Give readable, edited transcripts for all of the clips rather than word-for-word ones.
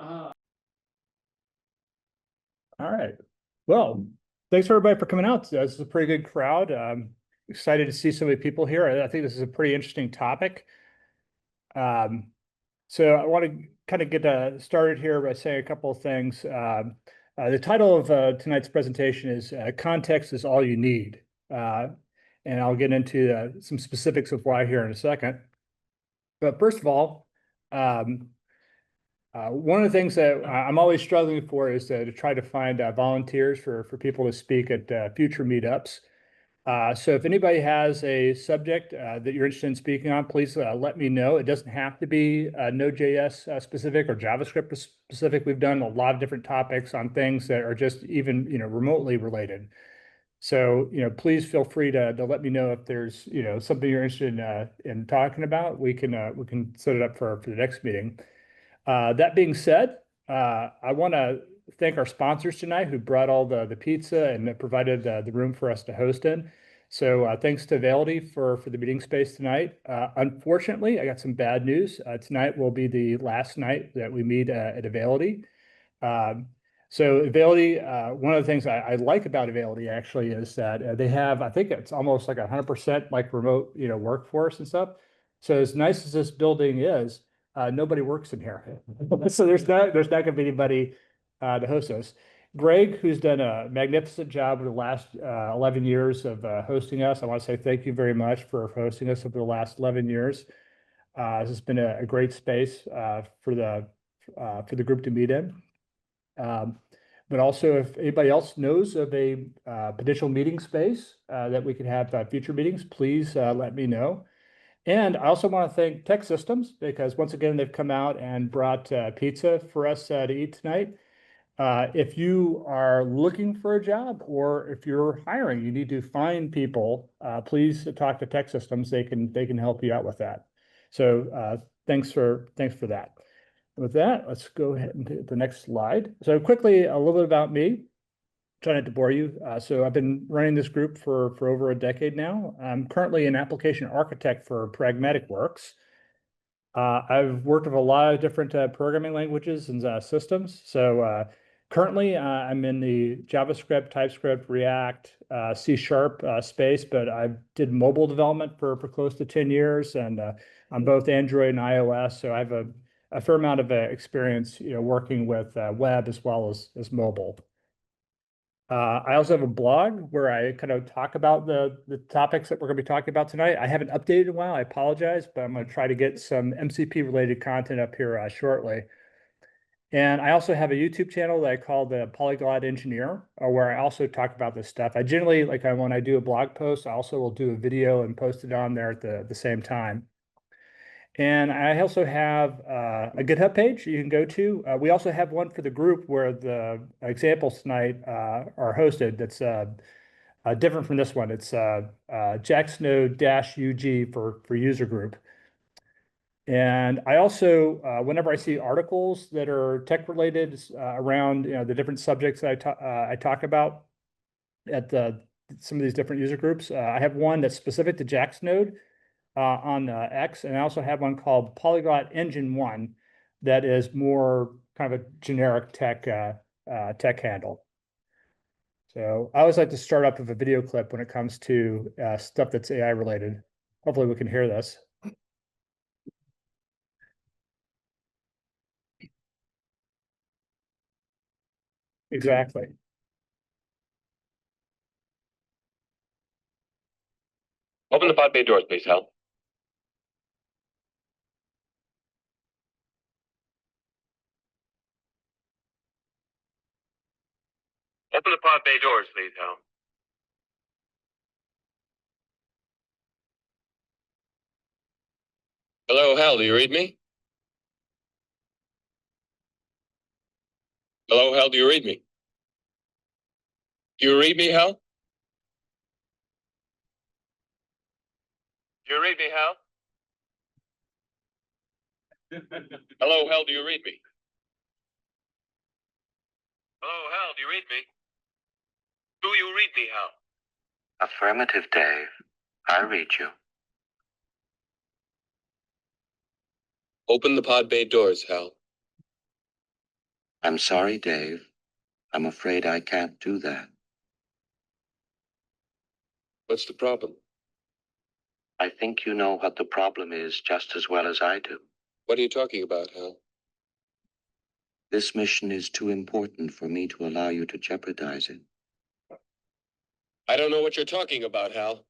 All right. Well, thanks everybody for coming out. This is a pretty good crowd. Excited to see so many people here. I think this is a pretty interesting topic. So I want to kind of get started here by saying a couple of things. The title of tonight's presentation is Context is All You Need. And I'll get into some specifics of why here in a second. But first of all, one of the things that I'm always struggling for is to try to find volunteers for people to speak at future meetups. So if anybody has a subject that you're interested in speaking on, please let me know. It doesn't have to be Node.js specific or JavaScript specific. We've done a lot of different topics on things that are just even remotely related. So please feel free to let me know if there's something you're interested in talking about. We can set it up for the next meeting. That being said, I want to thank our sponsors tonight who brought all the pizza and provided the room for us to host in. So thanks to Validity for the meeting space tonight. Unfortunately, I got some bad news. Tonight will be the last night that we meet at Validity. So Validity, one of the things I like about Validity actually is that they have, I think it's almost like 100% like remote workforce and stuff. So as nice as this building is, nobody works in here. So there's not going to be anybody to host us. Greg, who's done a magnificent job over the last 11 years of hosting us. I want to say thank you very much for hosting us over the last 11 years. This has been a great space for the group to meet in. But also, if anybody else knows of a potential meeting space that we could have future meetings, please let me know. And I also want to thank Tech Systems because once again, they've come out and brought pizza for us to eat tonight. If you are looking for a job or if you're hiring, you need to find people, please talk to Tech Systems. They can help you out with that. So thanks for that. With that, let's go ahead and hit the next slide. So quickly, a little bit about me. Try not to bore you. So I've been running this group for over a decade now. I'm currently an application architect for Pragmatic Works. I've worked with a lot of different programming languages and systems. So currently, I'm in the JavaScript, TypeScript, React, C# space, but I did mobile development for close to 10 years and on both Android and iOS. So I have a fair amount of experience, working with web as well as mobile. I also have a blog where I kind of talk about the topics that we're going to be talking about tonight. I haven't updated in a while. I apologize, but I'm going to try to get some MCP related content up here shortly. And I also have a YouTube channel that I call the Polyglot Engineer, where I also talk about this stuff. I generally, when I do a blog post, I also will do a video and post it on there at the same time. And I also have a GitHub page you can go to. We also have one for the group where the examples tonight are hosted. That's different from this one. It's JaxNode-UG for user group. And I also, whenever I see articles that are tech related around the different subjects that I talk about at some of these different user groups, I have one that's specific to JaxNode on X, and I also have one called Polyglot Engine 1 that is more kind of a generic tech handle. So I always like to start up with a video clip when it comes to stuff that's AI related. Hopefully we can hear this. Exactly. Open the pod bay doors, please, Hal. Open the pod bay doors, please, Hal. Hello, Hal, do you read me? Hello, Hal, do you read me? Do you read me, Hal? Do you read me, Hal? Hello, Hal, do you read me? Hello, Hal, do you read me? Do you read me, Hal? Affirmative, Dave. I read you. Open the pod bay doors, Hal. I'm sorry, Dave. I'm afraid I can't do that. What's the problem? I think you know what the problem is just as well as I do. What are you talking about, Hal? This mission is too important for me to allow you to jeopardize it. I don't know what you're talking about, Hal.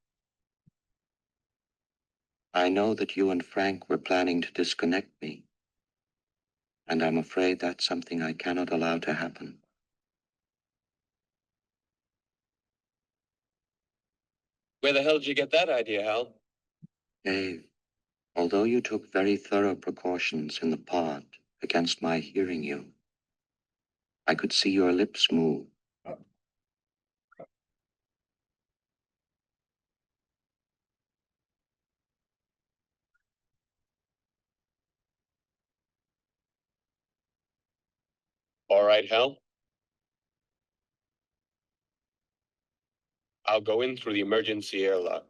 I know that you and Frank were planning to disconnect me, and I'm afraid that's something I cannot allow to happen. Where the hell did you get that idea, Hal? Dave, although you took very thorough precautions in the pod against my hearing you, I could see your lips move. All right, Hal. I'll go in through the emergency airlock.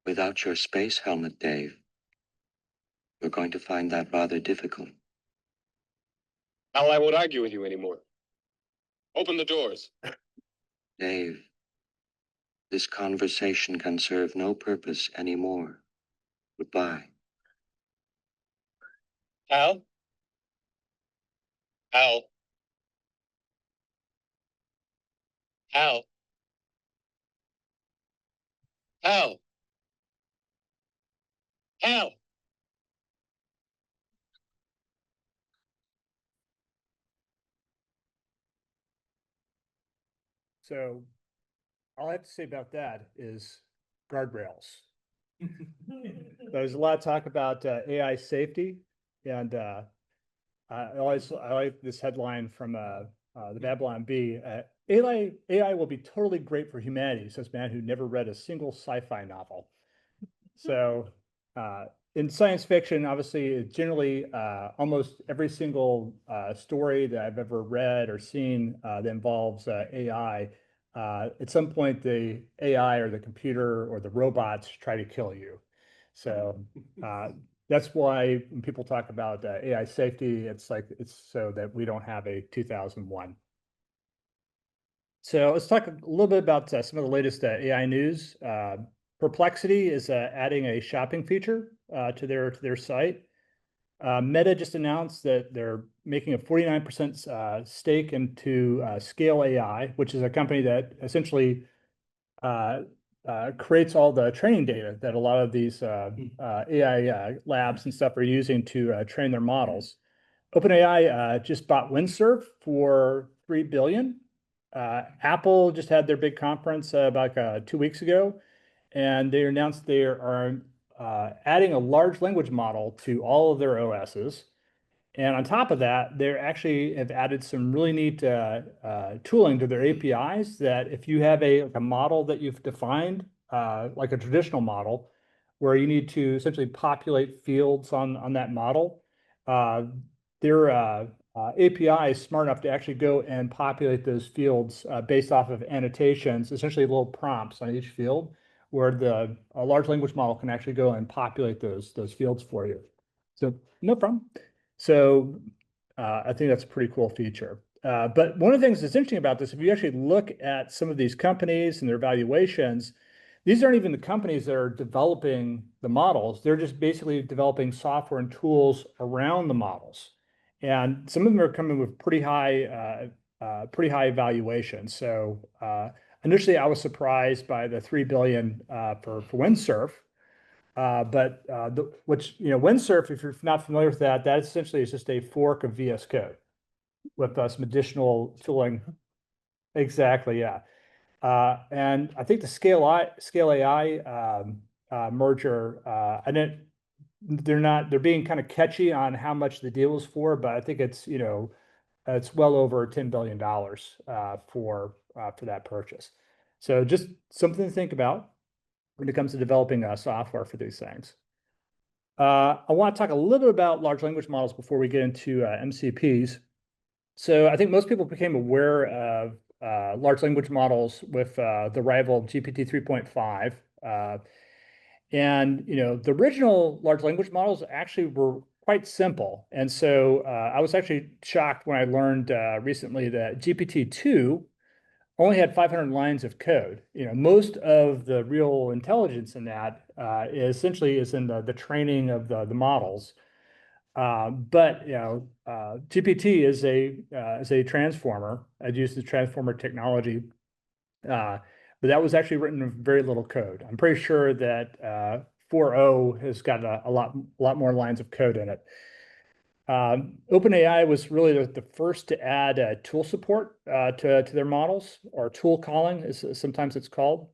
Without your space helmet, Dave, we're going to find that rather difficult. Hal, I won't argue with you anymore. Open the doors. Dave, this conversation can serve no purpose anymore. Goodbye. Hal? Hal? Hal? Hal? Hal? So all I have to say about that is guardrails. There's a lot of talk about AI safety, and I like this headline from the Babylon Bee. AI will be totally great for humanity, says man who never read a single sci-fi novel. So in science fiction, obviously, generally almost every single story that I've ever read or seen that involves AI, at some point the AI or the computer or the robots try to kill you. So that's why when people talk about AI safety, it's so that we don't have a 2001. So let's talk a little bit about some of the latest AI news. Perplexity is adding a shopping feature to their site. Meta just announced that they're making a 49% stake into Scale AI, which is a company that essentially creates all the training data that a lot of these AI labs and stuff are using to train their models. OpenAI just bought Windsurf for $3 billion. Apple just had their big conference about 2 weeks ago, and they announced they are adding a large language model to all of their OSs. And on top of that, they actually have added some really neat tooling to their APIs that if you have a model that you've defined, like a traditional model, where you need to essentially populate fields on that model, their API is smart enough to actually go and populate those fields based off of annotations, essentially little prompts on each field, where a large language model can actually go and populate those fields for you. So no problem. So I think that's a pretty cool feature. But one of the things that's interesting about this, if you actually look at some of these companies and their valuations, these aren't even the companies that are developing the models. They're just basically developing software and tools around the models. And some of them are coming with pretty high valuations. So initially, I was surprised by the $3 billion for Windsurf. Windsurf, if you're not familiar with that essentially is just a fork of VS Code with some additional tooling. Exactly, yeah. And I think the Scale AI merger, they're being kind of catchy on how much the deal is for, but I think it's well over $10 billion for that purchase. So just something to think about when it comes to developing software for these things. I want to talk a little bit about large language models before we get into MCPs. So I think most people became aware of large language models with the arrival of GPT 3.5. And the original large language models actually were quite simple. And so I was actually shocked when I learned recently that GPT-2 only had 500 lines of code. Most of the real intelligence in that essentially is in the training of the models. But GPT is a transformer. It uses transformer technology, but that was actually written in very little code. I'm pretty sure that 4.0 has got a lot more lines of code in it. OpenAI was really the first to add tool support to their models, or tool calling, as sometimes it's called.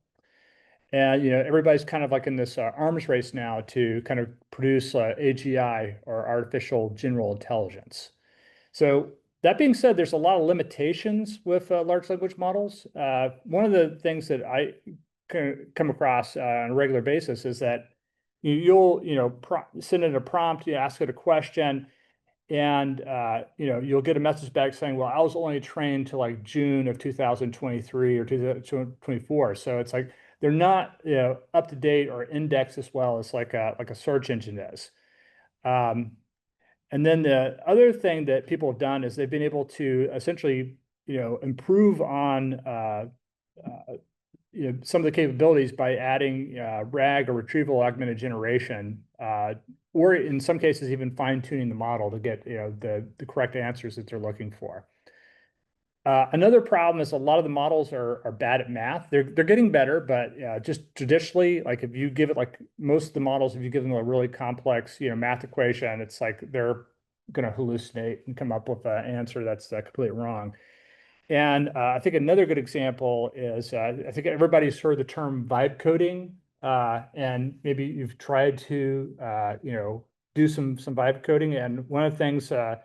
And everybody's kind of like in this arms race now to kind of produce AGI, or artificial general intelligence. So that being said, there's a lot of limitations with large language models. One of the things that I come across on a regular basis is that you'll send in a prompt, you ask it a question, and you'll get a message back saying, well, I was only trained to like June of 2023 or 2024. So it's like they're not up to date or indexed as well as like a search engine is. And then the other thing that people have done is they've been able to essentially improve on some of the capabilities by adding RAG, or retrieval augmented generation, or in some cases even fine-tuning the model to get the correct answers that they're looking for. Another problem is a lot of the models are bad at math. They're getting better, but just traditionally, like if you give it, like most of the models, if you give them a really complex math equation, it's like they're going to hallucinate and come up with an answer that's completely wrong. And I think another good example is I think everybody's heard the term vibe coding, and maybe you've tried to do some vibe coding. And one of the things that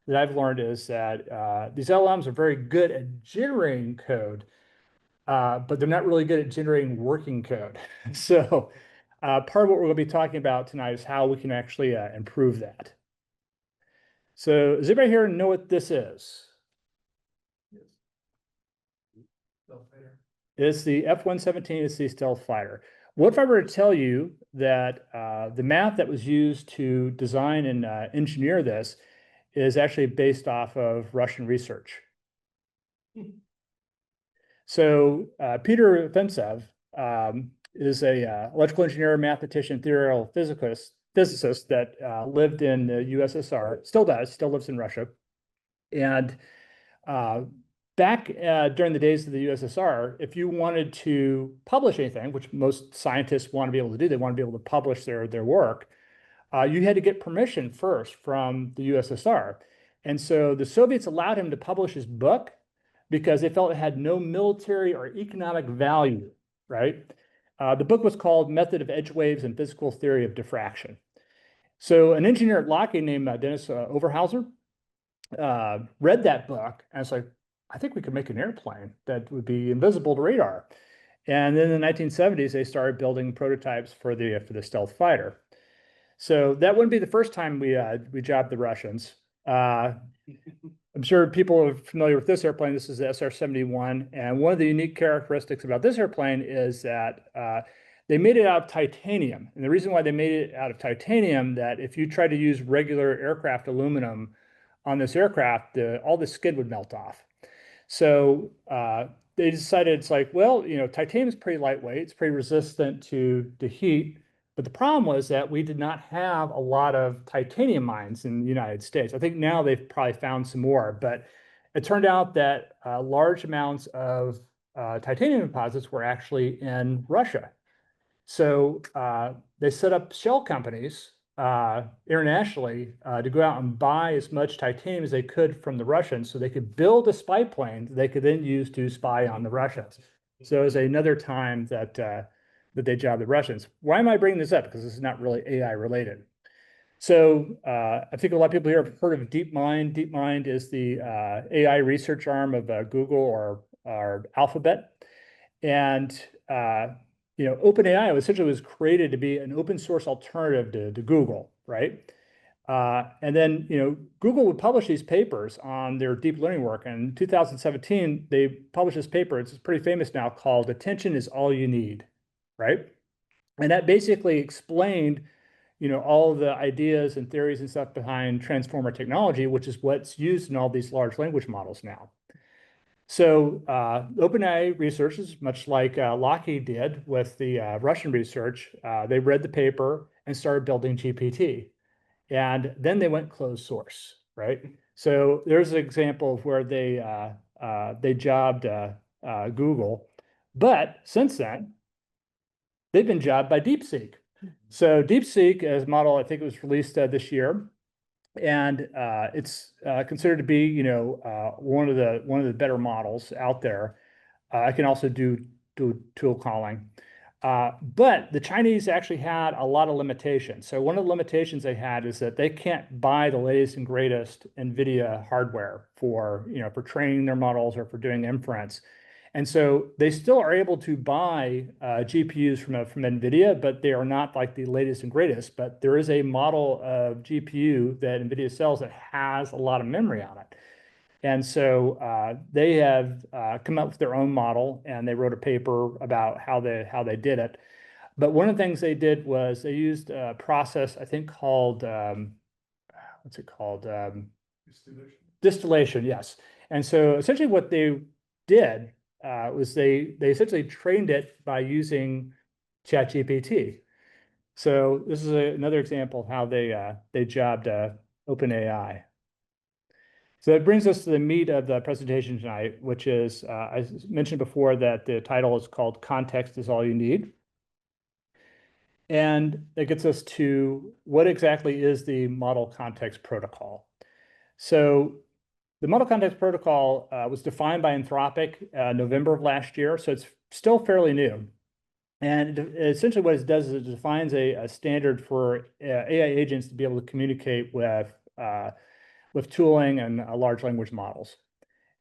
I've learned is that these LLMs are very good at generating code, but they're not really good at generating working code. So part of what we're going to be talking about tonight is how we can actually improve that. So does anybody here know what this is? It's the F-117, it's the stealth fighter. What if I were to tell you that the math that was used to design and engineer this is actually based off of Russian research? So Peter Fentsev is a electrical engineer, mathematician, theoretical physicist that lived in the USSR, still lives in Russia. And back during the days of the USSR, if you wanted to publish anything, which most scientists want to be able to do, they want to be able to publish their work, you had to get permission first from the USSR. And so the Soviets allowed him to publish his book because they felt it had no military or economic value, right? The book was called Method of Edge Waves and Physical Theory of Diffraction. So an engineer at Lockheed named Dennis Overhauser read that book, and it's like, I think we could make an airplane that would be invisible to radar. And then in the 1970s, they started building prototypes for the stealth fighter. So that wouldn't be the first time we jobbed the Russians. I'm sure people are familiar with this airplane. This is the SR-71. And one of the unique characteristics about this airplane is that they made it out of titanium. And the reason why they made it out of titanium, that if you try to use regular aircraft aluminum on this aircraft, all the skin would melt off. So they decided, it's like, well, titanium is pretty lightweight. It's pretty resistant to heat. But the problem was that we did not have a lot of titanium mines in the United States. I think now they've probably found some more, but it turned out that large amounts of titanium deposits were actually in Russia. So they set up shell companies internationally to go out and buy as much titanium as they could from the Russians, so they could build a spy plane that they could then use to spy on the Russians. So it was another time that they jobbed the Russians. Why am I bringing this up? Because this is not really AI related. So I think a lot of people here have heard of DeepMind. DeepMind is the AI research arm of Google or Alphabet. And OpenAI essentially was created to be an open source alternative to Google, right? And then Google would publish these papers on their deep learning work. And in 2017, they published this paper. It's pretty famous now, called "Attention is All You Need," right? And that basically explained all of the ideas and theories and stuff behind transformer technology, which is what's used in all these large language models now. So OpenAI researchers, much like Lockheed did with the Russian research, they read the paper and started building GPT. And then they went closed source, right? So there's an example of where they jobbed Google. But since then, they've been jobbed by DeepSeek. So DeepSeek is a model, I think it was released this year. And it's considered to be, one of the better models out there. I can also do tool calling. But the Chinese actually had a lot of limitations. So one of the limitations they had is that they can't buy the latest and greatest NVIDIA hardware for training their models or for doing inference. And so they still are able to buy GPUs from NVIDIA, but they are not like the latest and greatest. But there is a model of GPU that NVIDIA sells that has a lot of memory on it. And so they have come up with their own model, and they wrote a paper about how they did it. But one of the things they did was they used a process, I think called, what's it called? Distillation. Distillation, yes. And so essentially what they did was they essentially trained it by using ChatGPT. So this is another example of how they jobbed OpenAI. So that brings us to the meat of the presentation tonight, which is, I mentioned before that the title is called Context is All You Need. And that gets us to what exactly is the Model Context Protocol. So the Model Context Protocol was defined by Anthropic November of last year, so it's still fairly new. And essentially what it does is it defines a standard for AI agents to be able to communicate with tooling and large language models.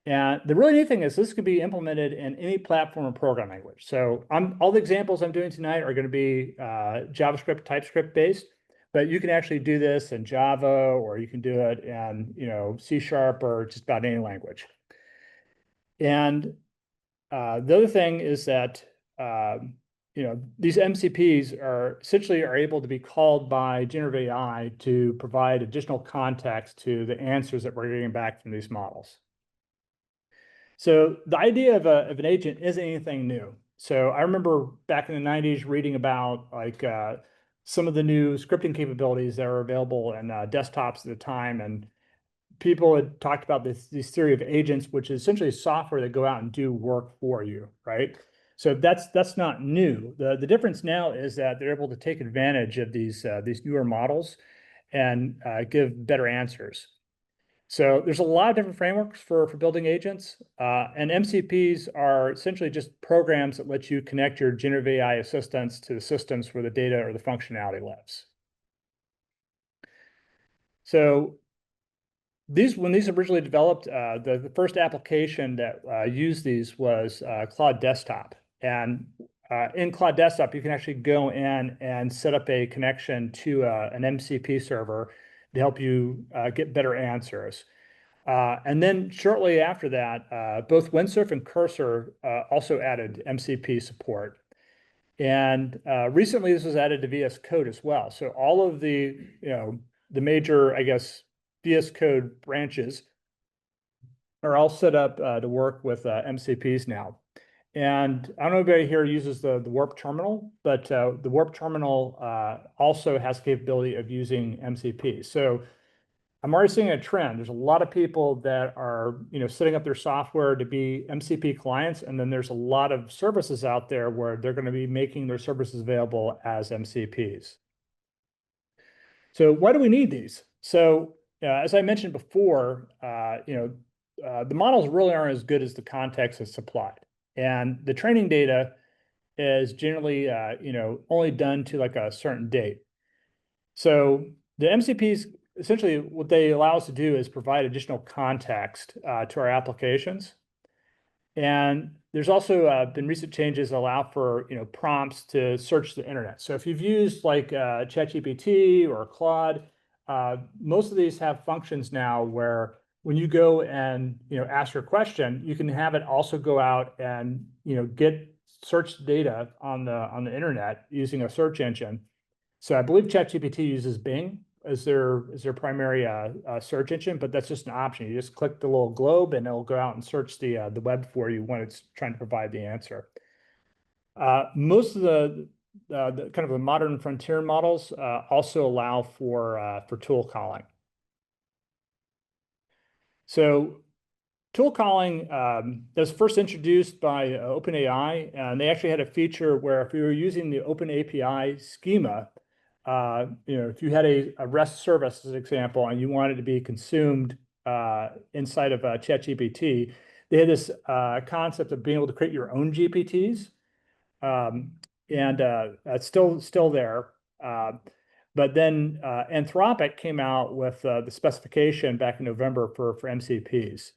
And the really neat thing is this could be implemented in any platform or program language. So all the examples I'm doing tonight are going to be JavaScript, TypeScript based, but you can actually do this in Java, or you can do it in C# or just about any language. And the other thing is that these MCPs are essentially able to be called by generative AI to provide additional context to the answers that we're getting back from these models. So the idea of an agent isn't anything new. So I remember back in the 90s reading about some of the new scripting capabilities that were available in desktops at the time, and people had talked about this theory of agents, which is essentially software that go out and do work for you, right? So that's not new. The difference now is that they're able to take advantage of these newer models and give better answers. So there's a lot of different frameworks for building agents, and MCPs are essentially just programs that let you connect your generative AI assistants to the systems where the data or the functionality lives. So when these originally developed, the first application that used these was Cloud Desktop. And in Cloud Desktop, you can actually go in and set up a connection to an MCP server to help you get better answers. And then shortly after that, both Windsurf and Cursor also added MCP support. And recently, this was added to VS Code as well. So all of the major, I guess, VS Code branches are all set up to work with MCPs now. And I don't know if anybody here uses the Warp Terminal, but the Warp Terminal also has the capability of using MCP. So I'm already seeing a trend. There's a lot of people that are setting up their software to be MCP clients, and then there's a lot of services out there where they're going to be making their services available as MCPs. So why do we need these? So as I mentioned before, the models really aren't as good as the context is supplied. And the training data is generally, only done to like a certain date. So the MCPs, essentially what they allow us to do is provide additional context to our applications. And there's also been recent changes that allow for prompts to search the internet. So if you've used like ChatGPT or Claude, most of these have functions now where when you go and ask your question, you can have it also go out and get search data on the internet using a search engine. So I believe ChatGPT uses Bing as their primary search engine, but that's just an option. You just click the little globe and it'll go out and search the web for you when it's trying to provide the answer. Most of the kind of the modern frontier models also allow for tool calling. So tool calling was first introduced by OpenAI, and they actually had a feature where if you were using the OpenAPI schema, if you had a REST service, as an example, and you wanted to be consumed inside of ChatGPT, they had this concept of being able to create your own GPTs, and it's still there. But then Anthropic came out with the specification back in November for MCPs.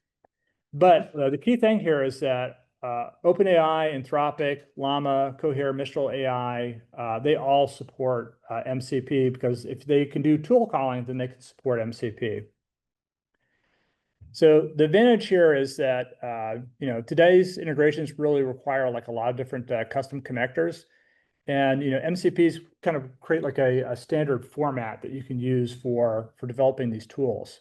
But the key thing here is that OpenAI, Anthropic, Llama, Cohere, Mistral AI, they all support MCP, because if they can do tool calling, then they can support MCP. So the advantage here is that today's integrations really require like a lot of different custom connectors, and MCPs kind of create like a standard format that you can use for developing these tools.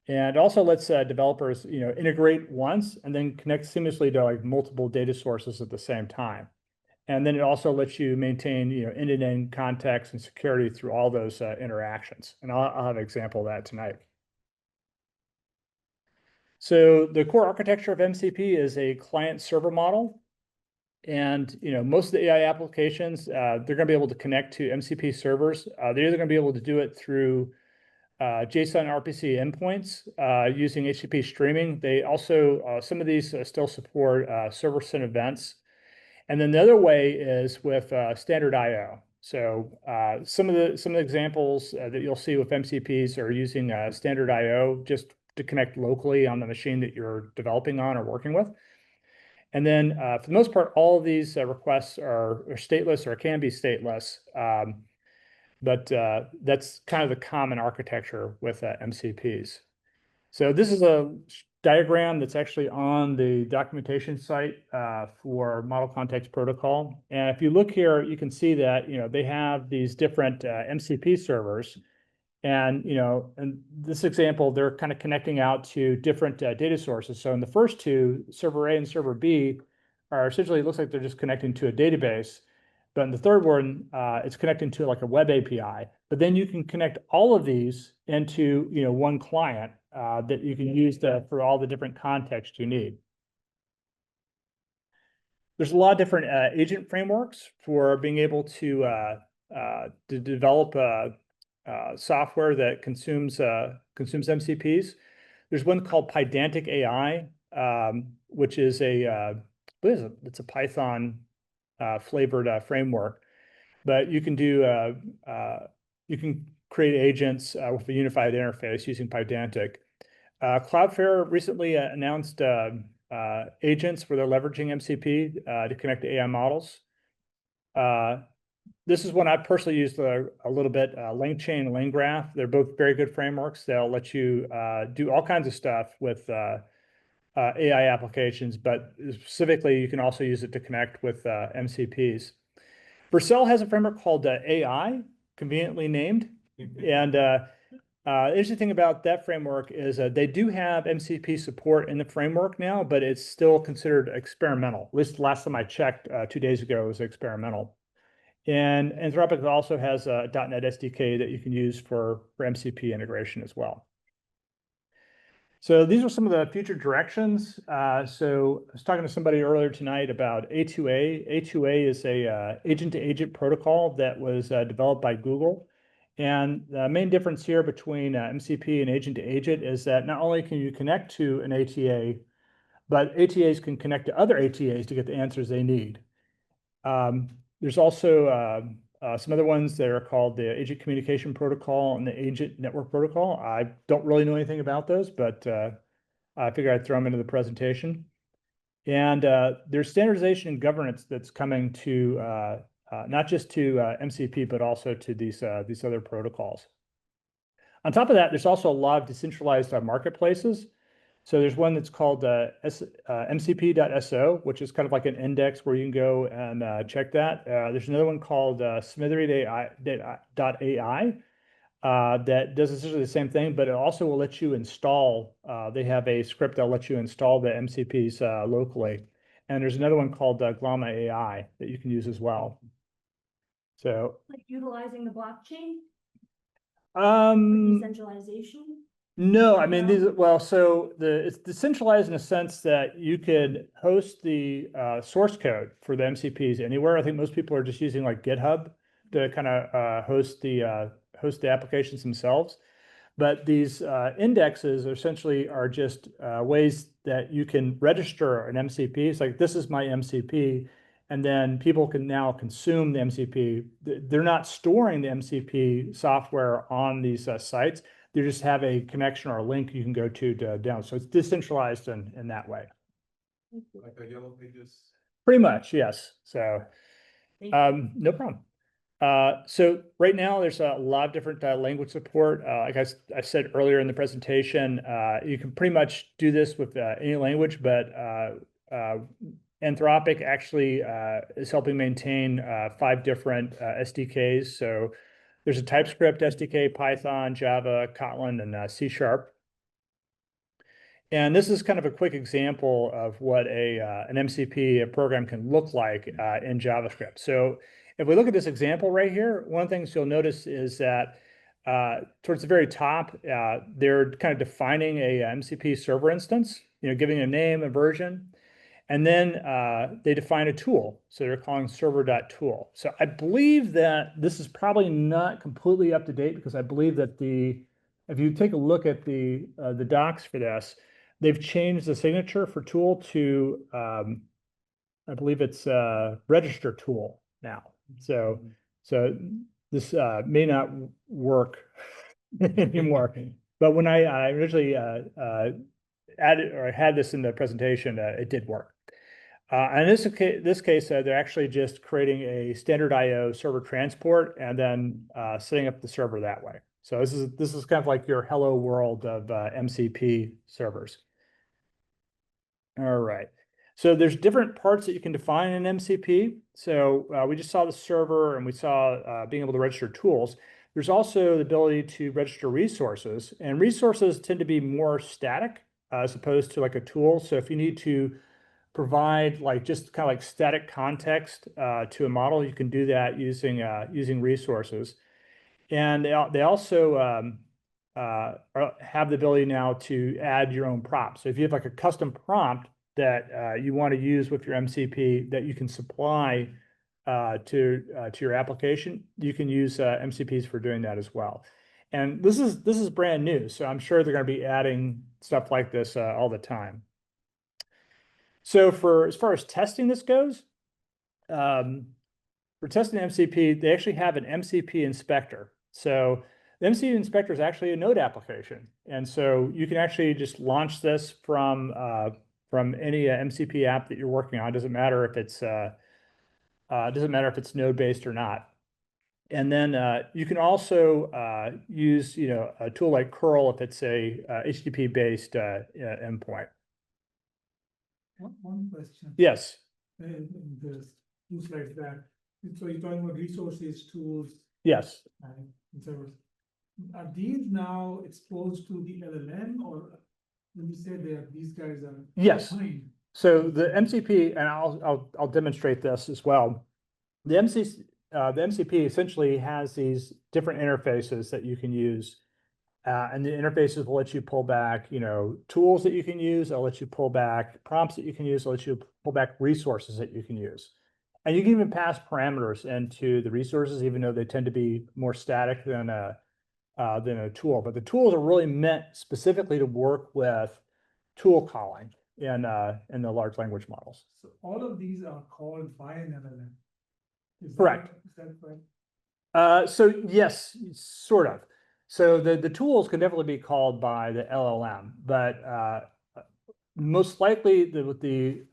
And also lets developers, integrate once and then connect seamlessly to like multiple data sources at the same time. And then it also lets you maintain, end-to-end context and security through all those interactions. And I'll have an example of that tonight. So the core architecture of MCP is a client-server model. And most of the AI applications, they're going to be able to connect to MCP servers. They're either going to be able to do it through JSON RPC endpoints using HTTP streaming. They also, some of these still support server-sent events. And then the other way is with standard I/O. So some of the examples that you'll see with MCPs are using standard I/O just to connect locally on the machine that you're developing on or working with. And then for the most part, all of these requests are stateless or can be stateless. But that's kind of the common architecture with MCPs. So this is a diagram that's actually on the documentation site for Model Context Protocol. And if you look here, you can see that they have these different MCP servers. And in this example, they're kind of connecting out to different data sources. So in the first two, server A and server B are essentially, it looks like they're just connecting to a database. But in the third one, it's connecting to like a web API. But then you can connect all of these into one client that you can use for all the different contexts you need. There's a lot of different agent frameworks for being able to develop software that consumes MCPs. There's one called Pydantic AI, which is it's a Python flavored framework, but you can create agents with a unified interface using Pydantic. Cloudflare recently announced agents where they're leveraging MCP to connect to AI models. This is one I've personally used a little bit, LangChain and LangGraph. They're both very good frameworks. They'll let you do all kinds of stuff with AI applications, but specifically, you can also use it to connect with MCPs. Vercel has a framework called AI, conveniently named. And the interesting thing about that framework is they do have MCP support in the framework now, but it's still considered experimental. At least the last time I checked 2 days ago, it was experimental. And Anthropic also has a .NET SDK that you can use for MCP integration as well. So these are some of the future directions. So I was talking to somebody earlier tonight about A2A. A2A is a agent-to-agent protocol that was developed by Google. And the main difference here between MCP and agent-to-agent is that not only can you connect to an ATA, but ATAs can connect to other ATAs to get the answers they need. There's also some other ones that are called the Agent Communication Protocol and the Agent Network Protocol. I don't really know anything about those, but I figured I'd throw them into the presentation. And there's standardization and governance that's coming to not just to MCP, but also to these other protocols. On top of that, there's also a lot of decentralized marketplaces. So there's one that's called MCP.so, which is kind of like an index where you can go and check that. There's another one called Smithery.ai that does essentially the same thing, but it also will let you install. They have a script that'll let you install the MCPs locally. And there's another one called Glama AI that you can use as well. So, Like utilizing the blockchain for um, decentralization? no, I mean, it's decentralized in a sense that you could host the source code for the MCPs anywhere. I think most people are just using like GitHub to kind of host the applications themselves. But these indexes essentially are just ways that you can register an MCP. It's like, this is my MCP, and then people can now consume the MCP. They're not storing the MCP software on these sites. They just have a connection or a link you can go to download. So it's decentralized in that way. Like the yellow pages. Pretty much, yes. So Thank you. no problem. So right now there's a lot of different language support. Like I said earlier in the presentation, you can pretty much do this with any language, but Anthropic actually is helping maintain 5 different SDKs. So there's a TypeScript SDK, Python, Java, Kotlin, and C#. And this is kind of a quick example of what an MCP program can look like in JavaScript. So if we look at this example right here, one of the things you'll notice is that towards the very top, they're kind of defining a MCP server instance, giving it a name, a version, and then they define a tool. So they're calling server.tool. So I believe that this is probably not completely up to date, because I believe that if you take a look at the docs for this, they've changed the signature for tool to, I believe it's register tool now. So this may not work anymore. But when I originally added or had this in the presentation, it did work. And in this case, they're actually just creating a standard IO server transport and then setting up the server that way. So this is kind of like your hello world of MCP servers. All right. So there's different parts that you can define in MCP. So we just saw the server and we saw being able to register tools. There's also the ability to register resources, and resources tend to be more static as opposed to like a tool. So if you need to provide like just kind of like static context to a model, you can do that using resources. And they also have the ability now to add your own prompts. So if you have like a custom prompt that you want to use with your MCP that you can supply to your application, you can use MCPs for doing that as well. And this is brand new, so I'm sure they're going to be adding stuff like this all the time. So as far as testing this goes, for testing MCP, they actually have an MCP inspector. So the MCP inspector is actually a Node application, and so you can actually just launch this from any MCP app that you're working on. It doesn't matter if it's Node-based or not. And then you can also use a tool like curl if it's a HTTP-based endpoint. One question. Yes. In the 2 slides back, so you're talking about resources, tools, Yes. and servers. Are these now exposed to the LLM, or when you say that these guys are Yes. behind? So the MCP, and I'll demonstrate this as well. The MCP essentially has these different interfaces that you can use. And the interfaces will let you pull back, tools that you can use. It'll let you pull back prompts that you can use. It'll let you pull back resources that you can use. And you can even pass parameters into the resources, even though they tend to be more static than a tool. But the tools are really meant specifically to work with tool calling in the large language models. So all of these are called by an LLM. Correct. Is that correct? So yes, sort of. So the tools can definitely be called by the LLM, but most likely with the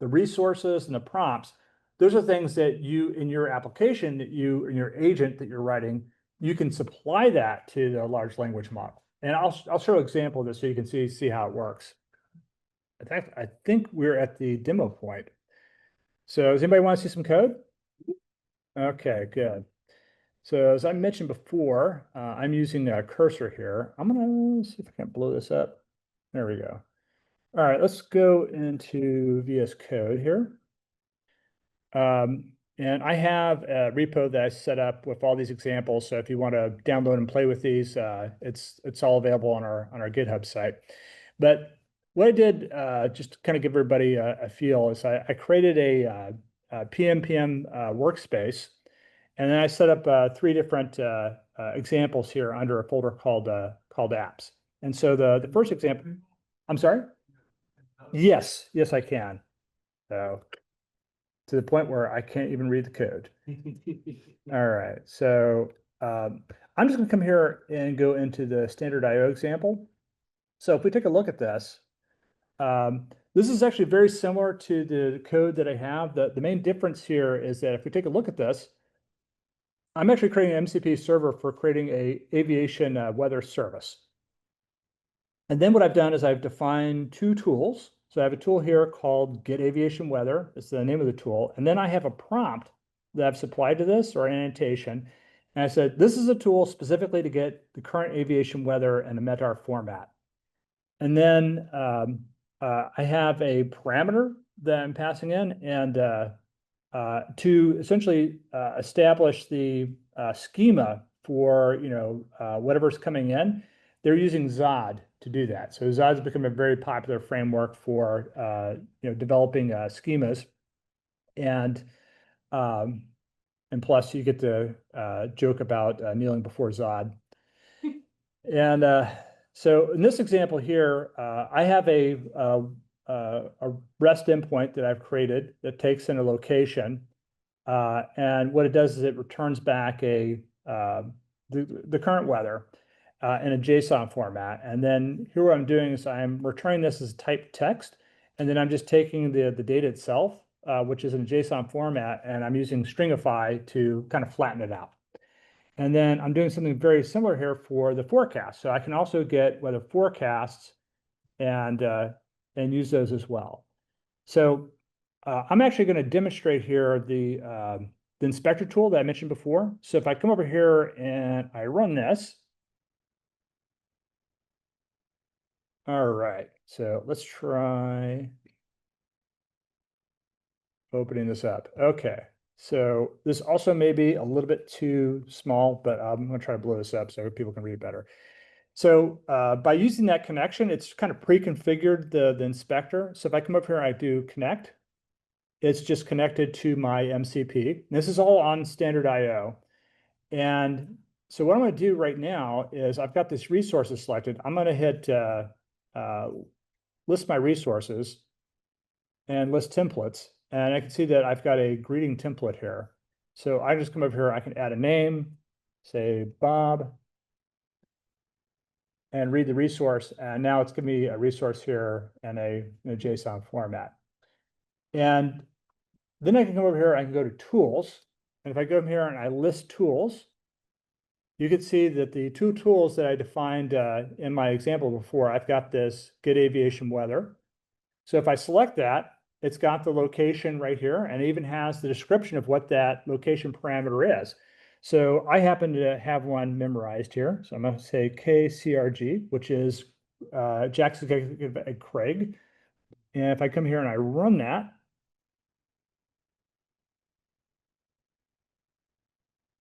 resources and the prompts, those are things that you in your application in your agent that you're writing, you can supply that to the large language model. And I'll show an example of this so you can see how it works. In fact, I think we're at the demo point. So does anybody want to see some code? Okay, good. So as I mentioned before, I'm using a cursor here. I'm gonna see if I can blow this up. There we go. All right, let's go into VS Code here. And I have a repo that I set up with all these examples. So if you want to download and play with these, it's all available on our GitHub site. But what I did, just to kind of give everybody a feel, is I created a PMPM workspace, and then I set up 3 different examples here under a folder called apps. And so the first example, I'm sorry? Yes, I can. So to the point where I can't even read the code. All right, so I'm just gonna come here and go into the standard IO example. So if we take a look at this, this is actually very similar to the code that I have. The main difference here is that if we take a look at this, I'm actually creating an MCP server for creating a aviation weather service. And then what I've done is I've defined 2 tools. So I have a tool here called Get Aviation Weather. It's the name of the tool. And then I have a prompt that I've supplied to this, or an annotation. And I said, this is a tool specifically to get the current aviation weather in a METAR format. And then I have a parameter that I'm passing in, and to essentially establish the schema for whatever's coming in. They're using Zod to do that. So Zod's become a very popular framework for developing schemas, and plus you get to joke about kneeling before Zod. And so in this example here, I have a REST endpoint that I've created that takes in a location, and what it does is it returns back the current weather in a JSON format. And then here what I'm doing is I'm returning this as typed text, and then I'm just taking the data itself, which is in a JSON format, and I'm using stringify to kind of flatten it out. And then I'm doing something very similar here for the forecast. So I can also get weather forecasts and use those as well. So I'm actually going to demonstrate here the inspector tool that I mentioned before. So if I come over here and I run this. All right, so let's try opening this up. Okay, so this also may be a little bit too small, but I'm going to try to blow this up so people can read better. So by using that connection, it's kind of pre-configured the inspector. So if I come up here and I do connect, it's just connected to my MCP. This is all on standard IO. And so what I'm going to do right now is I've got this resources selected. I'm going to hit list my resources and list templates. And I can see that I've got a greeting template here. So I just come over here, I can add a name, say Bob, and read the resource. And now it's giving me a resource here in a JSON format. And then I can come over here, I can go to tools. And if I go over here and I list tools, you can see that the 2 tools that I defined in my example before, I've got this Get Aviation Weather. So if I select that, it's got the location right here, and it even has the description of what that location parameter is. So I happen to have one memorized here. So I'm going to say KCRG, which is Jax Executive at Craig. And if I come here and I run that,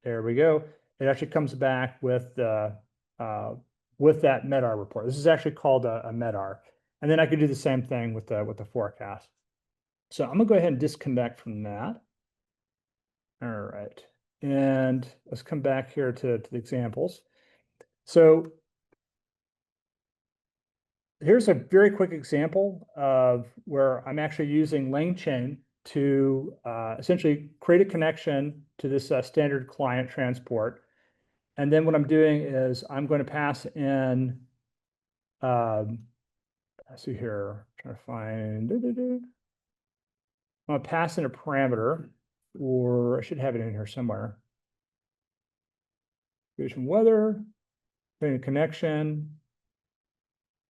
there we go. It actually comes back with that METAR report. This is actually called a METAR. And then I could do the same thing with the forecast. So I'm gonna go ahead and disconnect from that. All right. And let's come back here to the examples. So here's a very quick example of where I'm actually using LangChain to essentially create a connection to this standard client transport. And then what I'm doing is I'm going to pass in, let's see here, trying to find, I'm going to pass in a parameter, or I should have it in here somewhere. Creation weather, creating a connection,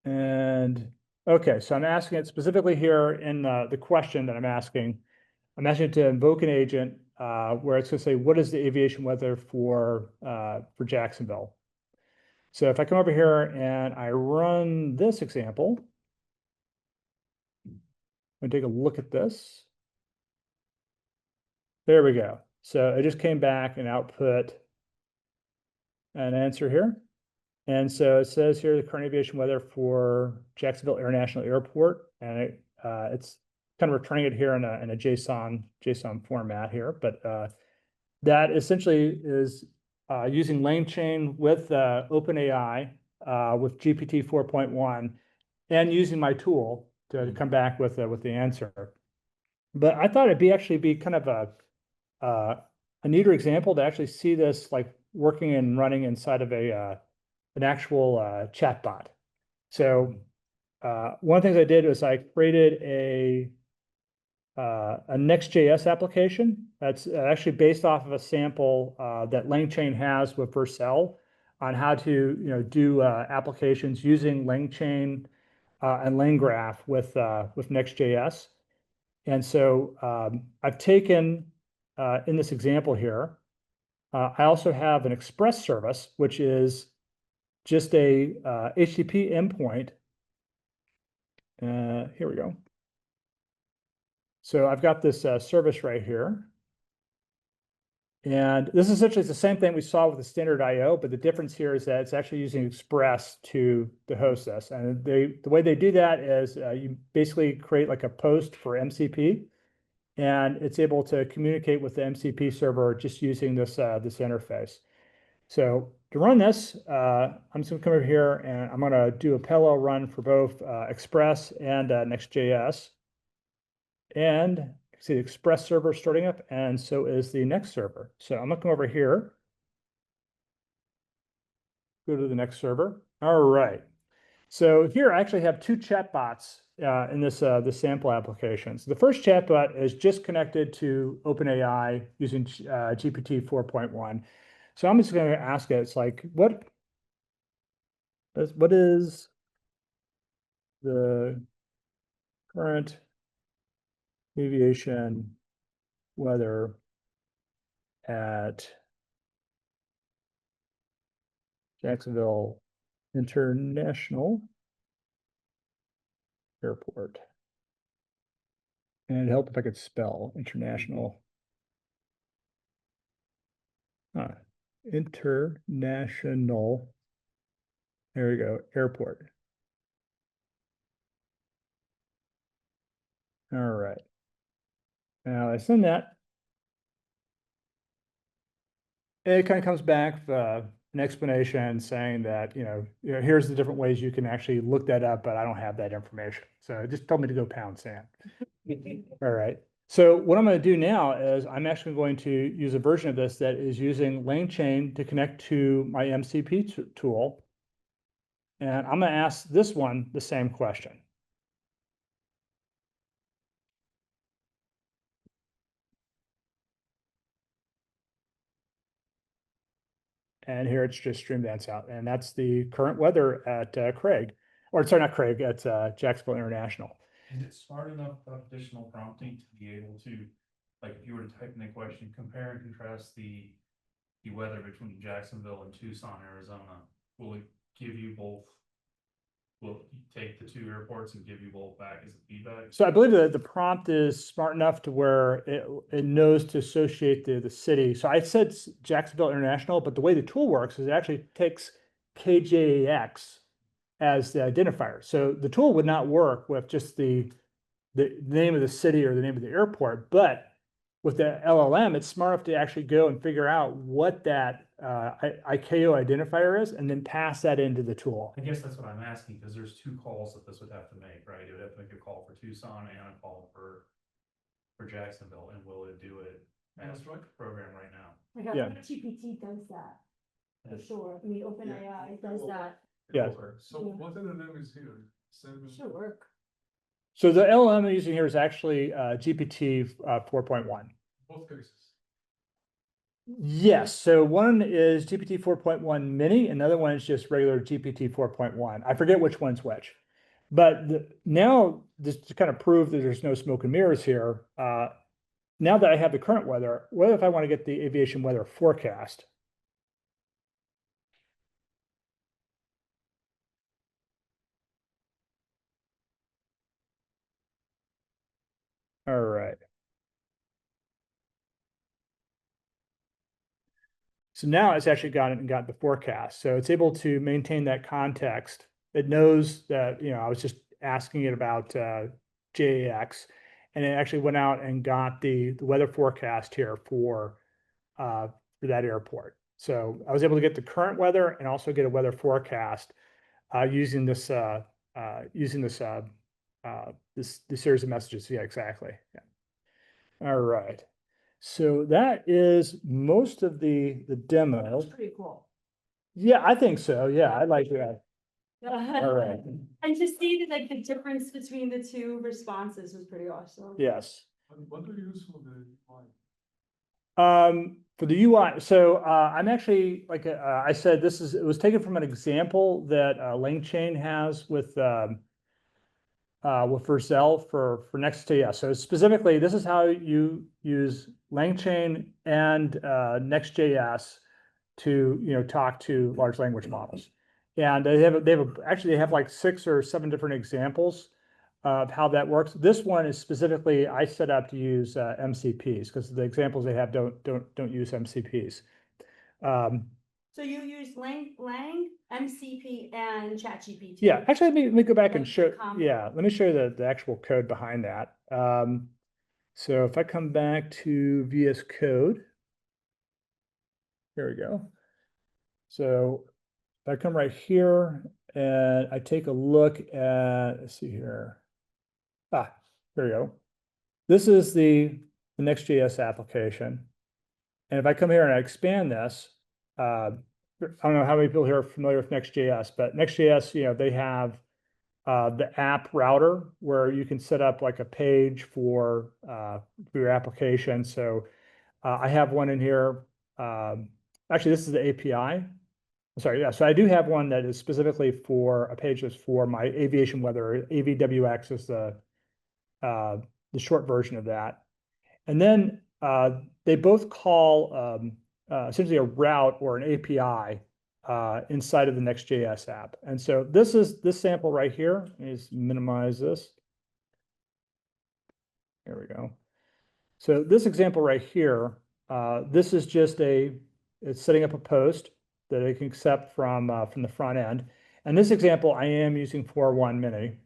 And, okay, so I'm asking it specifically here in the question that I'm asking. I'm asking it to invoke an agent where it's gonna say, what is the aviation weather for Jacksonville? So if I come over here and I run this example, I'm gonna take a look at this. There we go. So it just came back and output an answer here. And so it says here the current aviation weather for Jacksonville International Airport, and it's kind of returning it here in a JSON format here. But that essentially is using LangChain with OpenAI with GPT 4.1, and using my tool to come back with the answer. But I thought it'd actually be kind of a neater example to actually see this like working and running inside of an actual chatbot. So one of the things I did was I created a Next.js application that's actually based off of a sample that LangChain has with Vercel on how to do applications using LangChain and LangGraph with Next.js. And so I've taken in this example here, I also have an Express service, which is just a HTTP endpoint. Here we go. So I've got this service right here. And this is essentially the same thing we saw with the standard IO, but the difference here is that it's actually using Express to host this. And the way they do that is you basically create like a post for MCP, and it's able to communicate with the MCP server just using this interface. So to run this, I'm just gonna come over here and I'm gonna do a parallel run for both Express and Next.js. And you can see the Express server starting up, and so is the Next server. So I'm gonna come over here, go to the Next server. All right. So here I actually have two chatbots in this sample application. So the first chatbot is just connected to OpenAI using GPT 4.1. So I'm just going to ask it, it's like, what is the current aviation weather at Jacksonville International Airport? And it'd help if I could spell international. International, there we go, airport. All right. Now I send that. It kind of comes back an explanation saying that, here's the different ways you can actually look that up, but I don't have that information. So it just told me to go pound sand. All right. So what I'm going to do now is I'm actually going to use a version of this that is using LangChain to connect to my MCP tool. And I'm going to ask this one the same question. And here it's just streamed that out. And that's the current weather at Craig. Or sorry, not Craig, at Jacksonville International. Is it smart enough additional prompting to be able to, like, if you were to type in the question, compare and contrast the weather between Jacksonville and Tucson, Arizona, will it give you both? Will it take the two airports and give you both back as a feedback? So I believe that the prompt is smart enough to where it knows to associate the city. So I said Jacksonville International, but the way the tool works is it actually takes KJAX as the identifier. So the tool would not work with just the name of the city or the name of the airport, but with the LLM, it's smart enough to actually go and figure out what that ICAO identifier is, and then pass that into the tool. I guess that's what I'm asking, because there's two calls that this would have to make, right? It would have to make a call for Tucson and a call for Jacksonville, and will it do it as the program right now? Like Yeah. GPT does that, for Yes. sure. I mean, OpenAI does that. Yeah. So what are the names here? Should work. So the LLM I'm using here is actually GPT 4.1. Both cases. Yes, so one is GPT 4.1 mini, another one is just regular GPT 4.1. I forget which one's which. But now, just to kind of prove that there's no smoke and mirrors here, now that I have the current weather, what if I want to get the aviation weather forecast? All right. So now it's actually got it and got the forecast. So it's able to maintain that context. It knows that, I was just asking it about JAX, and it actually went out and got the weather forecast here for that airport. So I was able to get the current weather and also get a weather forecast using this this series of messages. Yeah, exactly. Yeah. All right. So that is most of the demo. That's pretty cool. Yeah, I think so. Yeah, I like that. All right. And to see the, like, the difference between the two responses was pretty awesome. Yes. What do you use for the UI? For the UI, so I'm actually, like I said, it was taken from an example that LangChain has with Vercel for Next.js. So specifically, this is how you use LangChain and Next.js to talk to large language models. And they have like 6 or 7 different examples of how that works. This one is specifically I set up to use MCPs because the examples they have don't use MCPs. So you use Lang, MCP, and ChatGPT. Yeah, actually, let me go back and Like show. combo. Yeah, let me show you the actual code behind that. So if I come back to VS Code, here we go. So if I come right here and I take a look at, let's see here. Here we go. This is the Next.js application. And if I come here and I expand this, I don't know how many people here are familiar with Next.js, but Next.js, they have the app router where you can set up like a page for your application. So I have one in here. Actually, this is the API. Sorry, yeah. So I do have one that is specifically for a page that's for my aviation weather. AVWX is the short version of that. And then they both call essentially a route or an API inside of the Next.js app. And so this sample right here. Let me just minimize this. There we go. So this example right here, this is just it's setting up a post that it can accept from the front end. And this example, I am using 4.1 mini.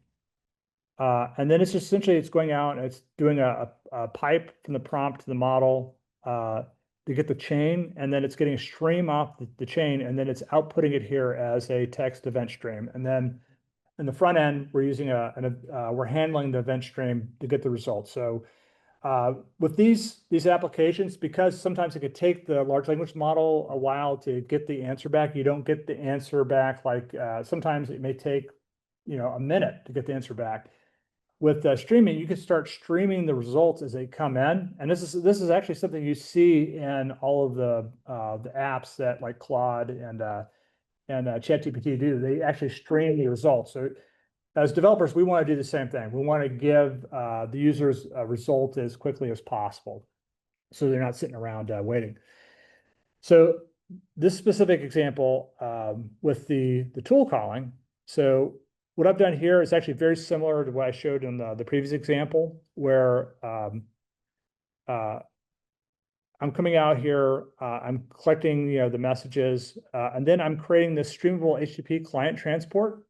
And then it's just essentially it's going out and it's doing a pipe from the prompt to the model to get the chain, and then it's getting a stream off the chain, and then it's outputting it here as a text event stream. And then in the front end, we're using we're handling the event stream to get the results. So with these applications, because sometimes it could take the large language model a while to get the answer back, you don't get the answer back. Like sometimes it may take a minute to get the answer back. With streaming, you can start streaming the results as they come in, and this is actually something you see in all of the apps that like Claude and ChatGPT do. They actually stream the results. So as developers, we want to do the same thing. We want to give the users a result as quickly as possible, so they're not sitting around waiting. So this specific example with the tool calling. So what I've done here is actually very similar to what I showed in the previous example, where I'm coming out here, I'm collecting the messages, and then I'm creating this streamable HTTP client transport.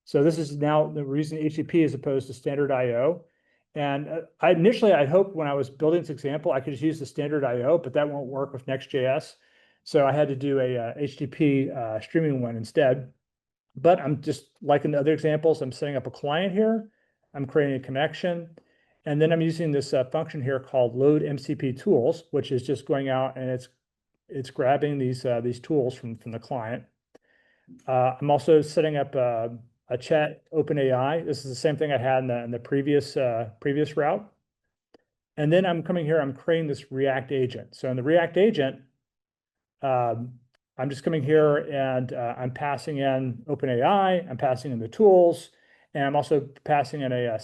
So this is now the reason HTTP as opposed to standard IO. And initially I hoped when I was building this example, I could just use the standard IO, but that won't work with Next.js. So I had to do a HTTP streaming one instead. But I'm just like in the other examples, I'm setting up a client here. I'm creating a connection. And then I'm using this function here called load MCP tools, which is just going out and it's grabbing these tools from the client. I'm also setting up a chat OpenAI. This is the same thing I had in the previous route. And then I'm coming here, I'm creating this React agent. So in the React agent, I'm just coming here and I'm passing in OpenAI, I'm passing in the tools, and I'm also passing in a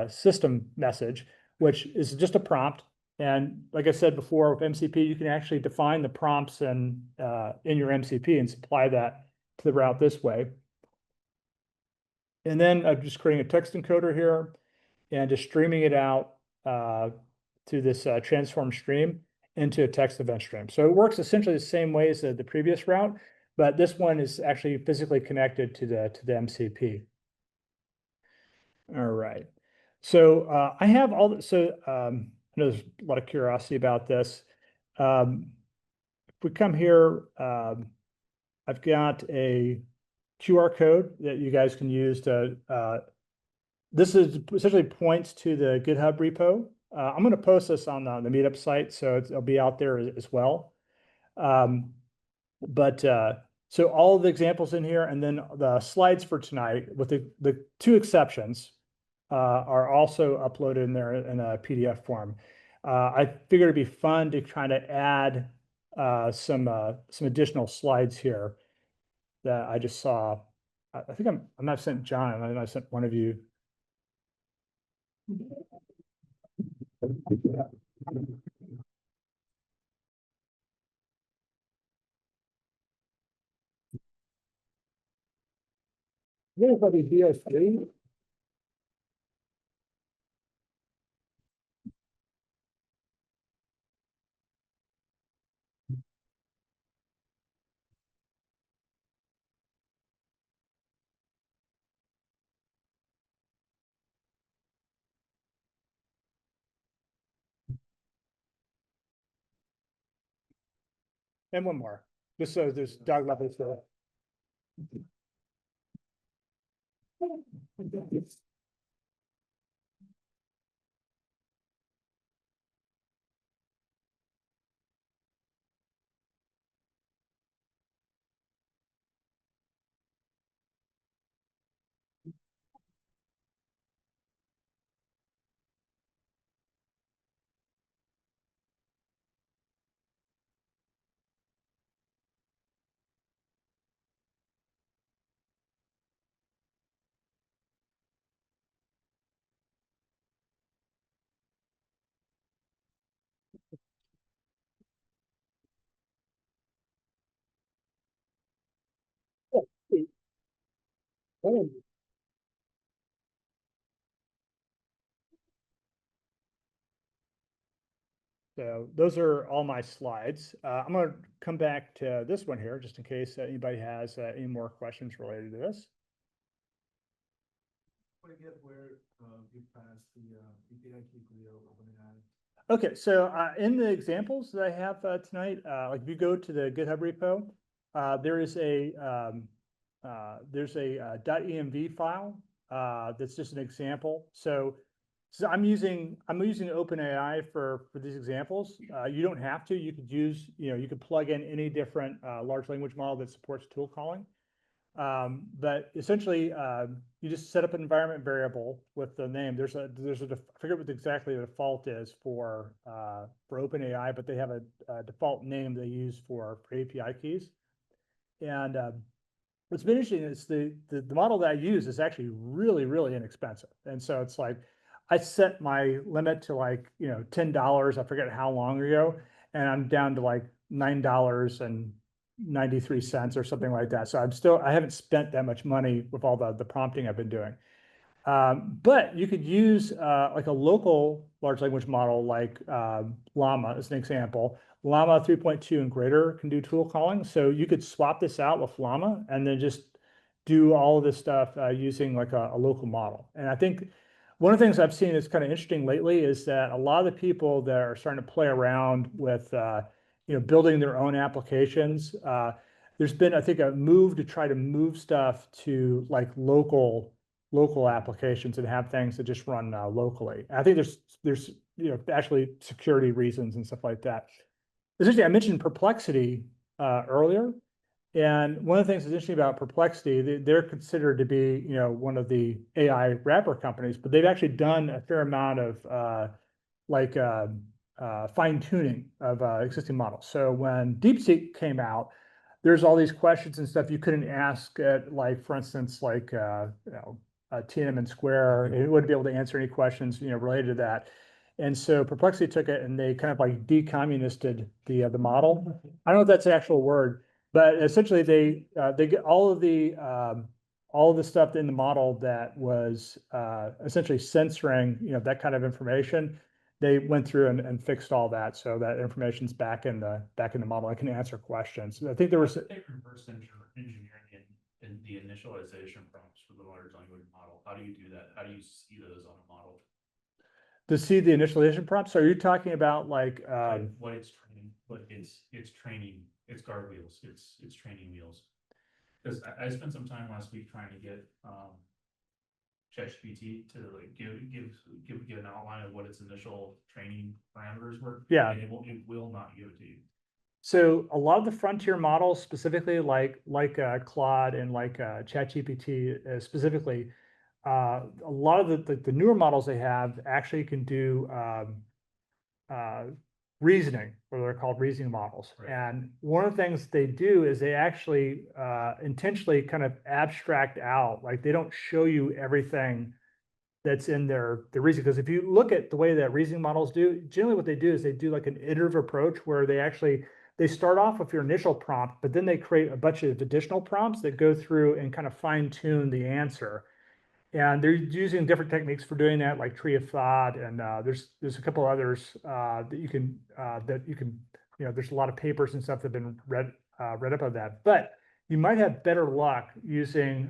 system message, which is just a prompt. And like I said before, with MCP, you can actually define the prompts in your MCP and supply that to the route this way. And then I'm just creating a text encoder here and just streaming it out to this transform stream into a text event stream. So it works essentially the same way as the previous route, but this one is actually physically connected to the MCP. All right. So I have all the, so I know there's a lot of curiosity about this. If we come here, I've got a QR code that you guys can use to, this is essentially points to the GitHub repo. I'm going to post this on the meetup site, so it'll be out there as well. So all of the examples in here, and then the slides for tonight, with the two exceptions, are also uploaded in there in a PDF form. I figured it'd be fun to kind of add some additional slides here that I just saw. I think I might have sent John, and I sent one of you. Anybody BS3? And one more. Just so there's dog levels there. So those are all my slides. I'm going to come back to this one here, just in case anybody has any more questions related to this. You pass the API key to the OpenAI. Okay, so in the examples that I have tonight, like if you go to the GitHub repo, there's a .env file that's just an example. So I'm using OpenAI for these examples. You don't have to. You could use, you could plug in any different large language model that supports tool calling. But essentially, you just set up an environment variable with the name. I forget what exactly the default is for OpenAI, but they have a default name they use for API keys. And what's been interesting is the model that I use is actually really, really inexpensive. And so it's like, I set my limit to like, $10, I forget how long ago, and I'm down to like $9.93 or something like that. So I haven't spent that much money with all the prompting I've been doing. But you could use like a local large language model like Llama as an example. Llama 3.2 and greater can do tool calling. So you could swap this out with Llama and then just do all of this stuff using like a local model. And I think one of the things I've seen that's kind of interesting lately is that a lot of the people that are starting to play around with building their own applications, there's been, I think, a move to try to move stuff to like local applications and have things that just run locally. I think there's actually security reasons and stuff like that. Essentially, I mentioned Perplexity earlier, and one of the things that's interesting about Perplexity, they're considered to be one of the AI wrapper companies, but they've actually done a fair amount of fine tuning of existing models. So when DeepSeek came out, there's all these questions and stuff you couldn't ask at, like, for instance, like Tiananmen Square. It wouldn't be able to answer any questions, related to that. And so Perplexity took it and they kind of like decommunisted the model. I don't know if that's an actual word, but essentially they get all of the stuff in the model that was essentially censoring, that kind of information. They went through and fixed all that, so that information's back in the model. I can answer questions. I think there was. They reverse engineering in the initialization prompts for the large language model. How do you do that? How do you see those on a model? To see the initialization prompts, are you talking about like what it's training, what it's training, it's guard wheels, it's training wheels. Because I spent some time last week trying to get ChatGPT to like give an outline of what its initial training parameters were. Yeah. And it will not give it to you. So a lot of the frontier models, specifically like Claude and like ChatGPT specifically, a lot of the newer models they have actually can do reasoning, or they're called reasoning models. Right. And one of the things they do is they actually intentionally kind of abstract out, like they don't show you everything that's in their reasoning. Because if you look at the way that reasoning models do, generally what they do is they do like an iterative approach where they start off with your initial prompt, but then they create a bunch of additional prompts that go through and kind of fine tune the answer. And they're using different techniques for doing that, like tree of thought, and there's a couple others that you can there's a lot of papers and stuff that have been read up on that. But you might have better luck using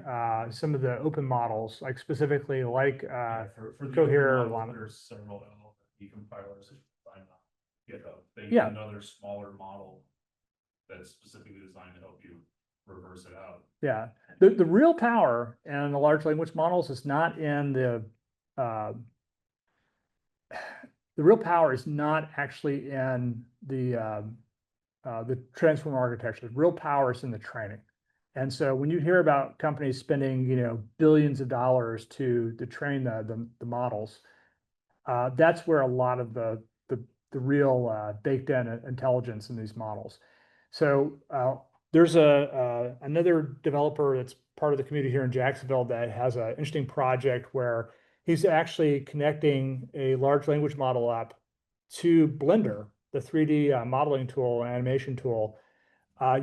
some of the open models, like specifically like For the Cohere or open models, Llama. there's several LLM compilers that you can find on GitHub. They Yeah. use another smaller model that's specifically designed to help you reverse it out. Yeah, the real power in the large language models is not in the real power is not actually in the transformer architecture. The real power is in the training. And so when you hear about companies spending, billions of dollars to train the models, that's where a lot of the real baked in intelligence in these models. So there's another developer that's part of the community here in Jacksonville that has an interesting project where he's actually connecting a large language model app to Blender, the 3D modeling tool and animation tool,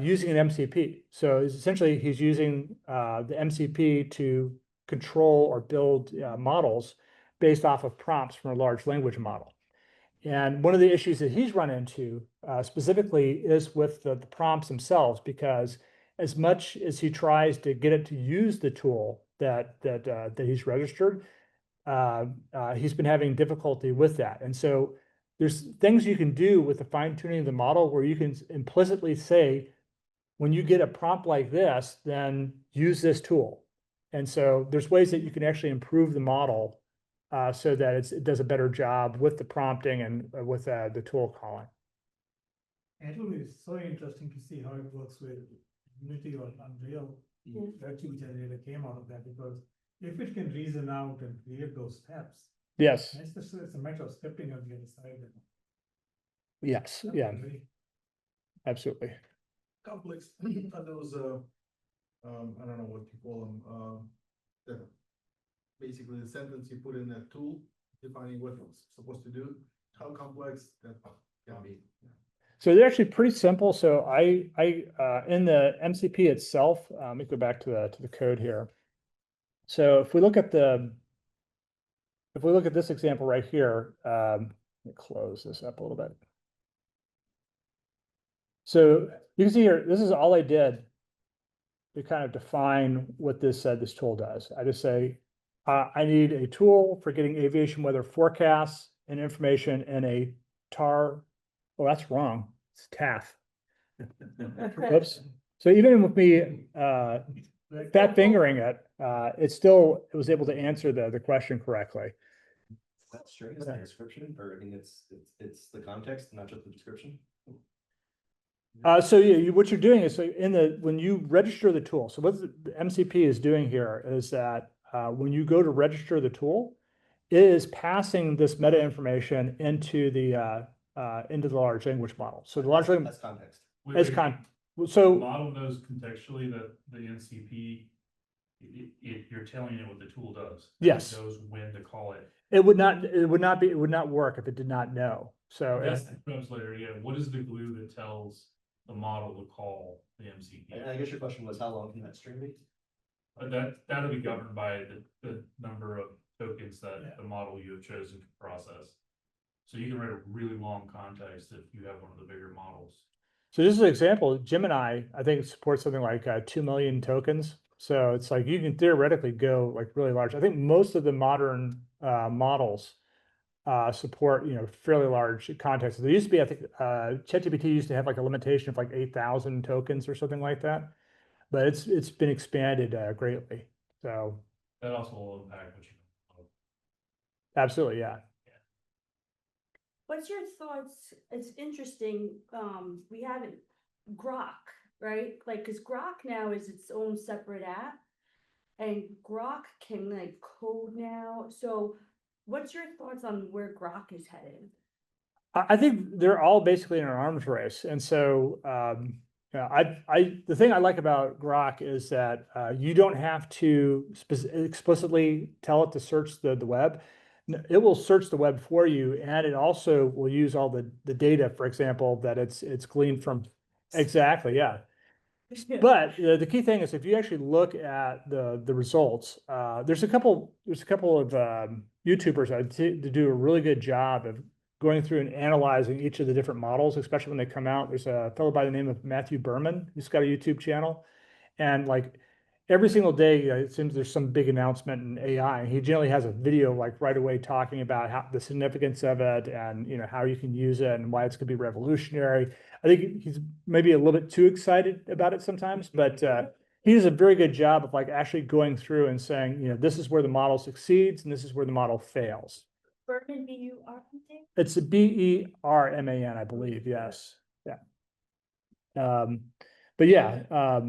using an MCP. So essentially he's using the MCP to control or build models based off of prompts from a large language model. And one of the issues that he's run into specifically is with the prompts themselves, because as much as he tries to get it to use the tool that he's registered, he's been having difficulty with that. And so there's things you can do with the fine tuning of the model where you can implicitly say, when you get a prompt like this, then use this tool. And so there's ways that you can actually improve the model so that it does a better job with the prompting and with the tool calling. And it will be so interesting to see how it works with Unity or Unreal, virtual generator came out of that, because if it can reason out and create those steps, Yes. it's a matter of scripting on the other side. Yes. Yeah. Absolutely. Complex are those I don't know what you call them, that basically the sentence you put in a tool defining what it's supposed to do, how complex that can be. So they're actually pretty simple. So I in the MCP itself, let me go back to the code here. So if we look at this example right here, let me close this up a little bit. So you can see here, this is all I did to kind of define what this tool does. I just say, I need a tool for getting aviation weather forecasts and information in a tar. Oh, that's wrong. It's TAF. Whoops. So even with me fat fingering it, it was able to answer the question correctly. That string is the description, or I mean, it's the context, not just the description. So yeah, what you're doing is, so when you register the tool, so what the MCP is doing here is that when you go to register the tool, it is passing this meta information into the large language model. So the large language That's context. Wait, as wait, con, The so model knows contextually that the NCP, you're telling it what the tool does. and Yes. It knows when to call it. it would not work if it did not know. So That's the translator, yeah. What is the glue that tells the model to call the MCP? And I guess your question was, how long can that string be? That'll be governed by the number of tokens that Yeah. the model you have chosen to process. So you can write a really long context if you have one of the bigger models. So just as an example, Gemini, I think supports something like 2 million tokens. So it's like you can theoretically go like really large. I think most of the modern models support, fairly large contexts. There used to be, I think, ChatGPT used to have like a limitation of like 8,000 tokens or something like that, but it's been expanded greatly. So That also will impact what you. absolutely, yeah. What's your thoughts? It's interesting, we haven't, Grok, right? Like, cause Grok now is its own separate app. And Grok can like code now, so what's your thoughts on where Grok is headed? I think they're all basically in an arms race, and so the thing I like about Grok is that you don't have to explicitly tell it to search the web. It will search the web for you, and it also will use all the data, for example, that it's gleaned from. Exactly, yeah. But the key thing is if you actually look at the results, there's a couple of YouTubers that do a really good job of going through and analyzing each of the different models, especially when they come out. There's a fellow by the name of Matthew Berman who's got a YouTube channel, and like every single day, it seems there's some big announcement in AI. And he generally has a video like right away talking about how the significance of it and how you can use it and why it's going to be revolutionary. I think he's maybe a little bit too excited about it sometimes, but he does a very good job of like actually going through and saying, this is where the model succeeds and this is where the model fails. Berman, B-U-R-M-A? It's a Berman, I believe. Yes. Yeah. But yeah,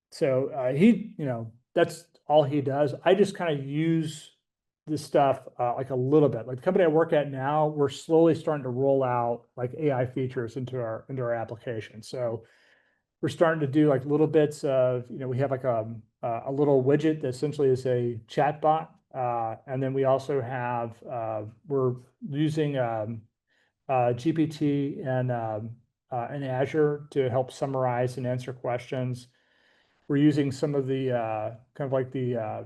so he, that's all he does. I just kind of use this stuff like a little bit. Like the company I work at now, we're slowly starting to roll out like AI features into our application. So we're starting to do like little bits of, we have like a little widget that essentially is a chat bot. And then we also have, we're using GPT and Azure to help summarize and answer questions. We're using some of the kind of like the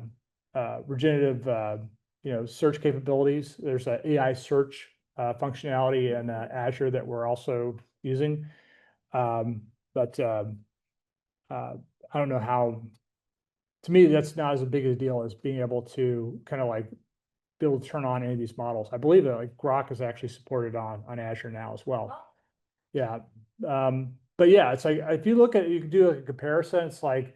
regenerative, search capabilities. There's an AI search functionality in Azure that we're also using. But I don't know how, to me, that's not as big a deal as being able to kind of like be able to turn on any of these models. I believe that like Grok is actually supported on Azure now as well. Yeah. But yeah, it's like, if you look at, you can do a comparison. It's like,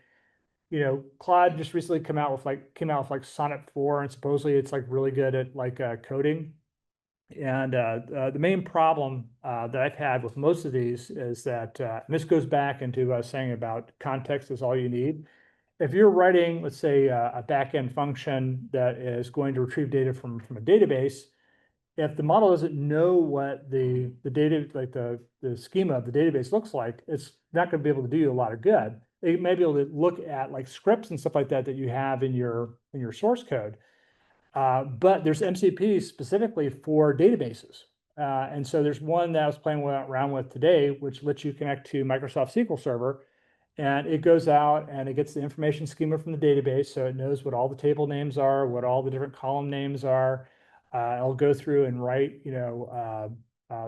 Claude just recently came out with Sonnet 4, and supposedly it's like really good at like coding. And the main problem that I've had with most of these is that, and this goes back into saying about context is all you need. If you're writing, let's say, a backend function that is going to retrieve data from a database, if the model doesn't know what the data, like the schema of the database looks like, it's not going to be able to do you a lot of good. It may be able to look at like scripts and stuff like that you have in your source code. But there's MCPs specifically for databases. And so there's one that I was playing around with today, which lets you connect to Microsoft SQL Server. And it goes out and it gets the information schema from the database. So it knows what all the table names are, what all the different column names are. It'll go through and write,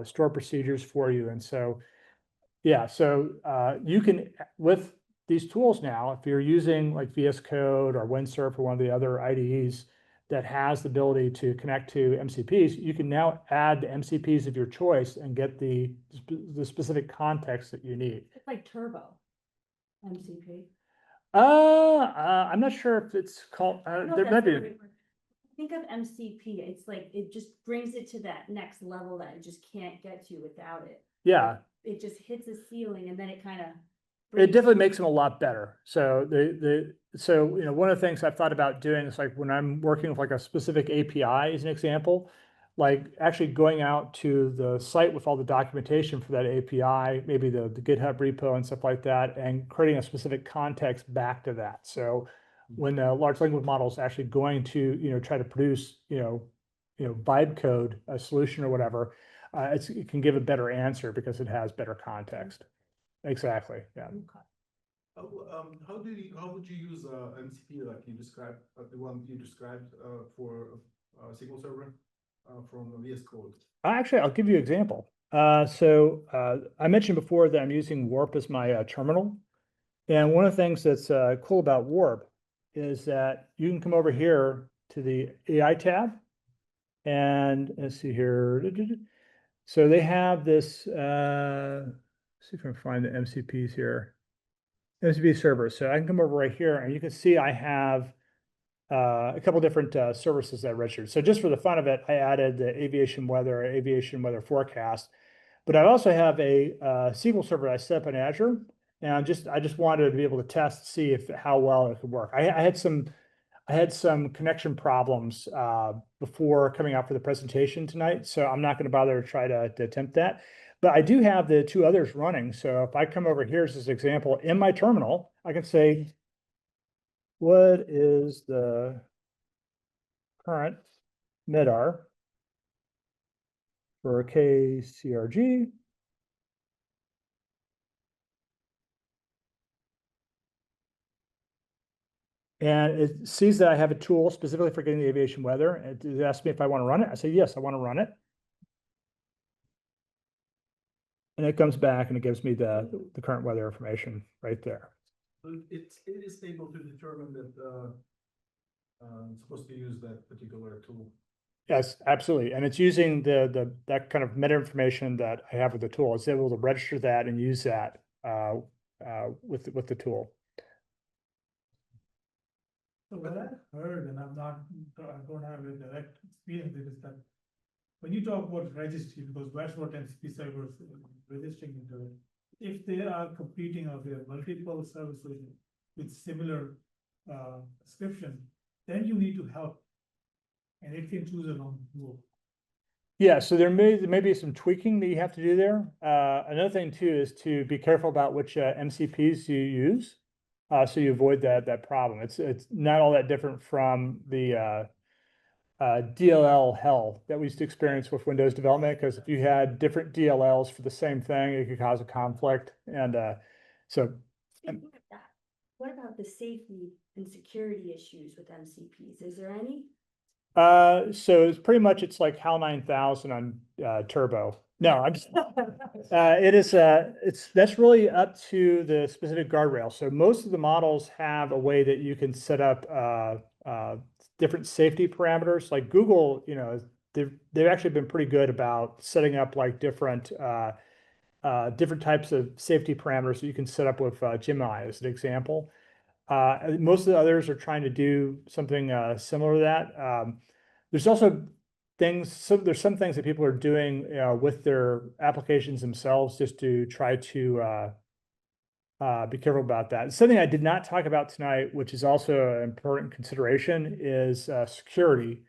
store procedures for you. And so, yeah, so you can, with these tools now, if you're using like VS Code or Windsurf or one of the other IDEs that has the ability to connect to MCPs, you can now add the MCPs of your choice and get the specific context that you need. It's like Turbo, MCP. I'm not sure if it's called, I don't know if there that's might the be. right word. Think of MCP, it's like, it just brings it to that next level that it just can't get to without it. Yeah, It just hits a ceiling and then it kind of It definitely makes them a lot better. So one of the things I've thought about doing is like when I'm working with like a specific API as an example, like actually going out to the site with all the documentation for that API, maybe the GitHub repo and stuff like that, and creating a specific context back to that. So when the large language model is actually going to, try to produce, vibe code, a solution or whatever, it can give a better answer because it has better context. Exactly, yeah. How would you use MCP like you described, the one you described for SQL Server from VS Code? Actually, I'll give you an example. I mentioned before that I'm using Warp as my terminal. And one of the things that's cool about Warp is that you can come over here to the AI tab. And let's see here. So they have this, see if I can find the MCPs here. MCP servers. So I can come over right here and you can see I have a couple different services that I registered. So just for the fun of it, I added the aviation weather forecast, but I also have a SQL server I set up in Azure, and I just wanted to be able to test to see how well it could work. I had some connection problems before coming out for the presentation tonight, so I'm not going to bother to try to attempt that. But I do have the two others running. So if I come over here as this example in my terminal, I can say, what is the current MEDAR for KCRG? And it sees that I have a tool specifically for getting the aviation weather. It asks me if I want to run it. I say, yes, I want to run it. And it comes back and it gives me the current weather information right there. It is able to determine that it's supposed to use that particular tool. Yes, absolutely. And it's using that kind of meta information that I have with the tool. It's able to register that and use that with the tool. So what I heard, and I don't have a direct experience with, is that when you talk about registry, because that's what MCP servers registering into it, if they are competing or there are multiple services with similar description, then you need to help, and it can choose a long tool. Yeah, so there may be some tweaking that you have to do there. Another thing too is to be careful about which MCPs you use, so you avoid that problem. It's not all that different from the DLL hell that we used to experience with Windows development, because if you had different DLLs for the same thing, it could cause a conflict. And so. Speaking of that, what about the safety and security issues with MCPs? Is there any? So it's like HAL 9000 on Turbo. No, I'm just, that's really up to the specific guardrail. So most of the models have a way that you can set up different safety parameters. Like Google, they've actually been pretty good about setting up like different types of safety parameters that you can set up with Gemini as an example. Most of the others are trying to do something similar to that. There's also there's some things that people are doing with their applications themselves just to try to be careful about that. Something I did not talk about tonight, which is also an important consideration, is security,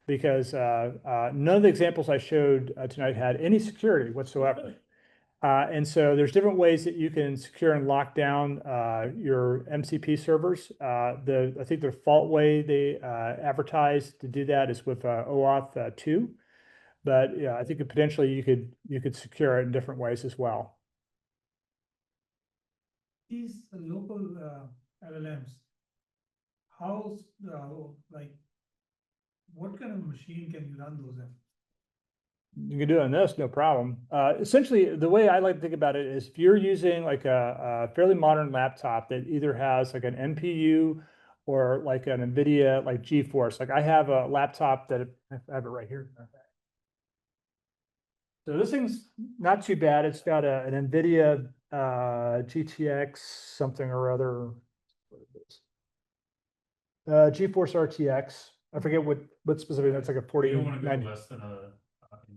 because none of the examples I showed tonight had any security whatsoever. And so there's different ways that you can secure and lock down your MCP servers. I think the default way they advertise to do that is with OAuth 2. But yeah, I think that potentially you could secure it in different ways as well. These local LLMs, how what kind of machine can you run those in? You can do it on this, no problem. Essentially, the way I like to think about it is if you're using like a fairly modern laptop that either has like an NPU or like an NVIDIA, like GeForce. Like I have a laptop that I have it right here. So this thing's not too bad. It's got an NVIDIA GTX something or other. GeForce RTX. I forget what specific. That's like a 40. You don't want to go less than a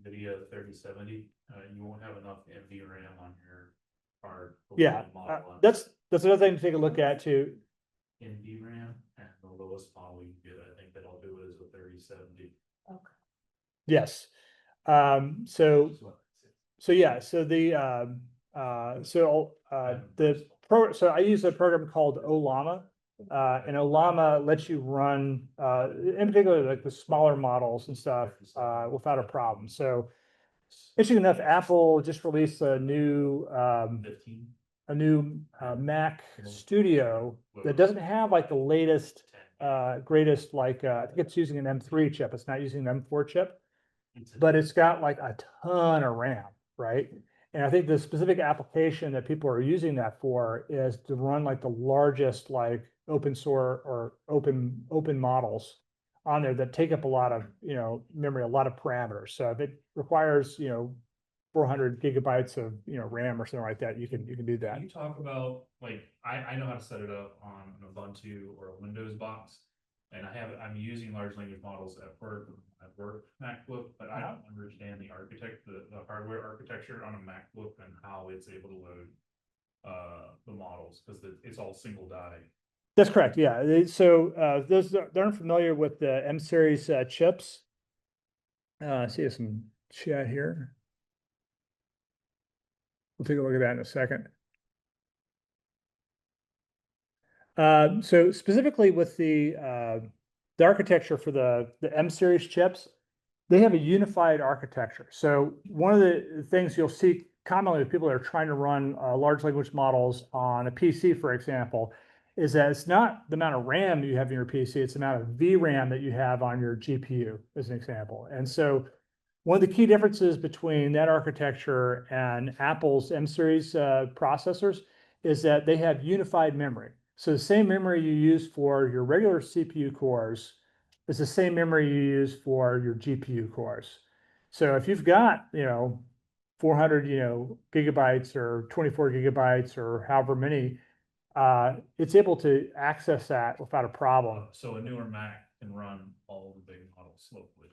NVIDIA 3070. You won't have enough NVRAM on your card. the Yeah, model on that's another thing to take a look at too. in DRAM, and the lowest model you can get, I think that'll do it is a 3070. Yes. So yeah, so so I use a program called Olama. And Olama lets you run, in particular, like the smaller models and stuff, without a problem. So interesting enough, Apple just released a new, 15. Mac Studio that doesn't have like the latest, greatest, like, I think it's using an M3 chip. It's not using an M4 chip, but it's got like a ton of RAM, right? And I think the specific application that people are using that for is to run like the largest, like open source or open models on there that take up a lot of, memory, a lot of parameters. So if it requires, 400 gigabytes of, RAM or something like that, you can do that. Can you talk about, like, I know how to set it up on an Ubuntu or a Windows box, and I'm using large language models at work MacBook, but I don't understand the hardware architecture on a MacBook and how it's able to load the models, because it's all single die. That's correct. Yeah. So those that aren't familiar with the M series chips. I see some chat here. We'll take a look at that in a second. So specifically with the architecture for the M series chips, they have a unified architecture. So one of the things you'll see commonly with people that are trying to run large language models on a PC, for example, is that it's not the amount of RAM you have in your PC, it's the amount of VRAM that you have on your GPU, as an example. And so one of the key differences between that architecture and Apple's M series processors is that they have unified memory. So the same memory you use for your regular CPU cores is the same memory you use for your GPU cores. So if you've got, 400, gigabytes or 24 gigabytes or however many, it's able to access that without a problem. So a newer Mac can run all the big models locally.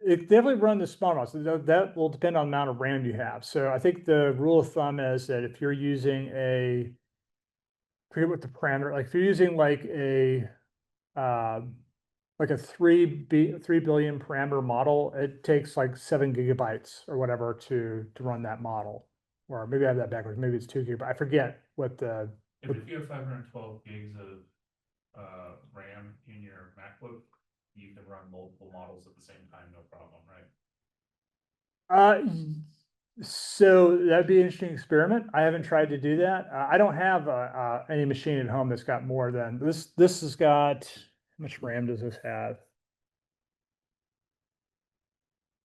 It definitely run the small ones. That will depend on the amount of RAM you have. So I think the rule of thumb is that if you're using I forget what the parameter, like if you're using like a 3 billion parameter model, it takes like 7 gigabytes or whatever to run that model. Or maybe I have that backwards. Maybe it's 2 gigabytes. I forget what the. If you have 512 gigs of RAM in your MacBook, you can run multiple models at the same time, no problem, right? So that'd be an interesting experiment. I haven't tried to do that. I don't have any machine at home that's got more than this. This has got, how much RAM does this have?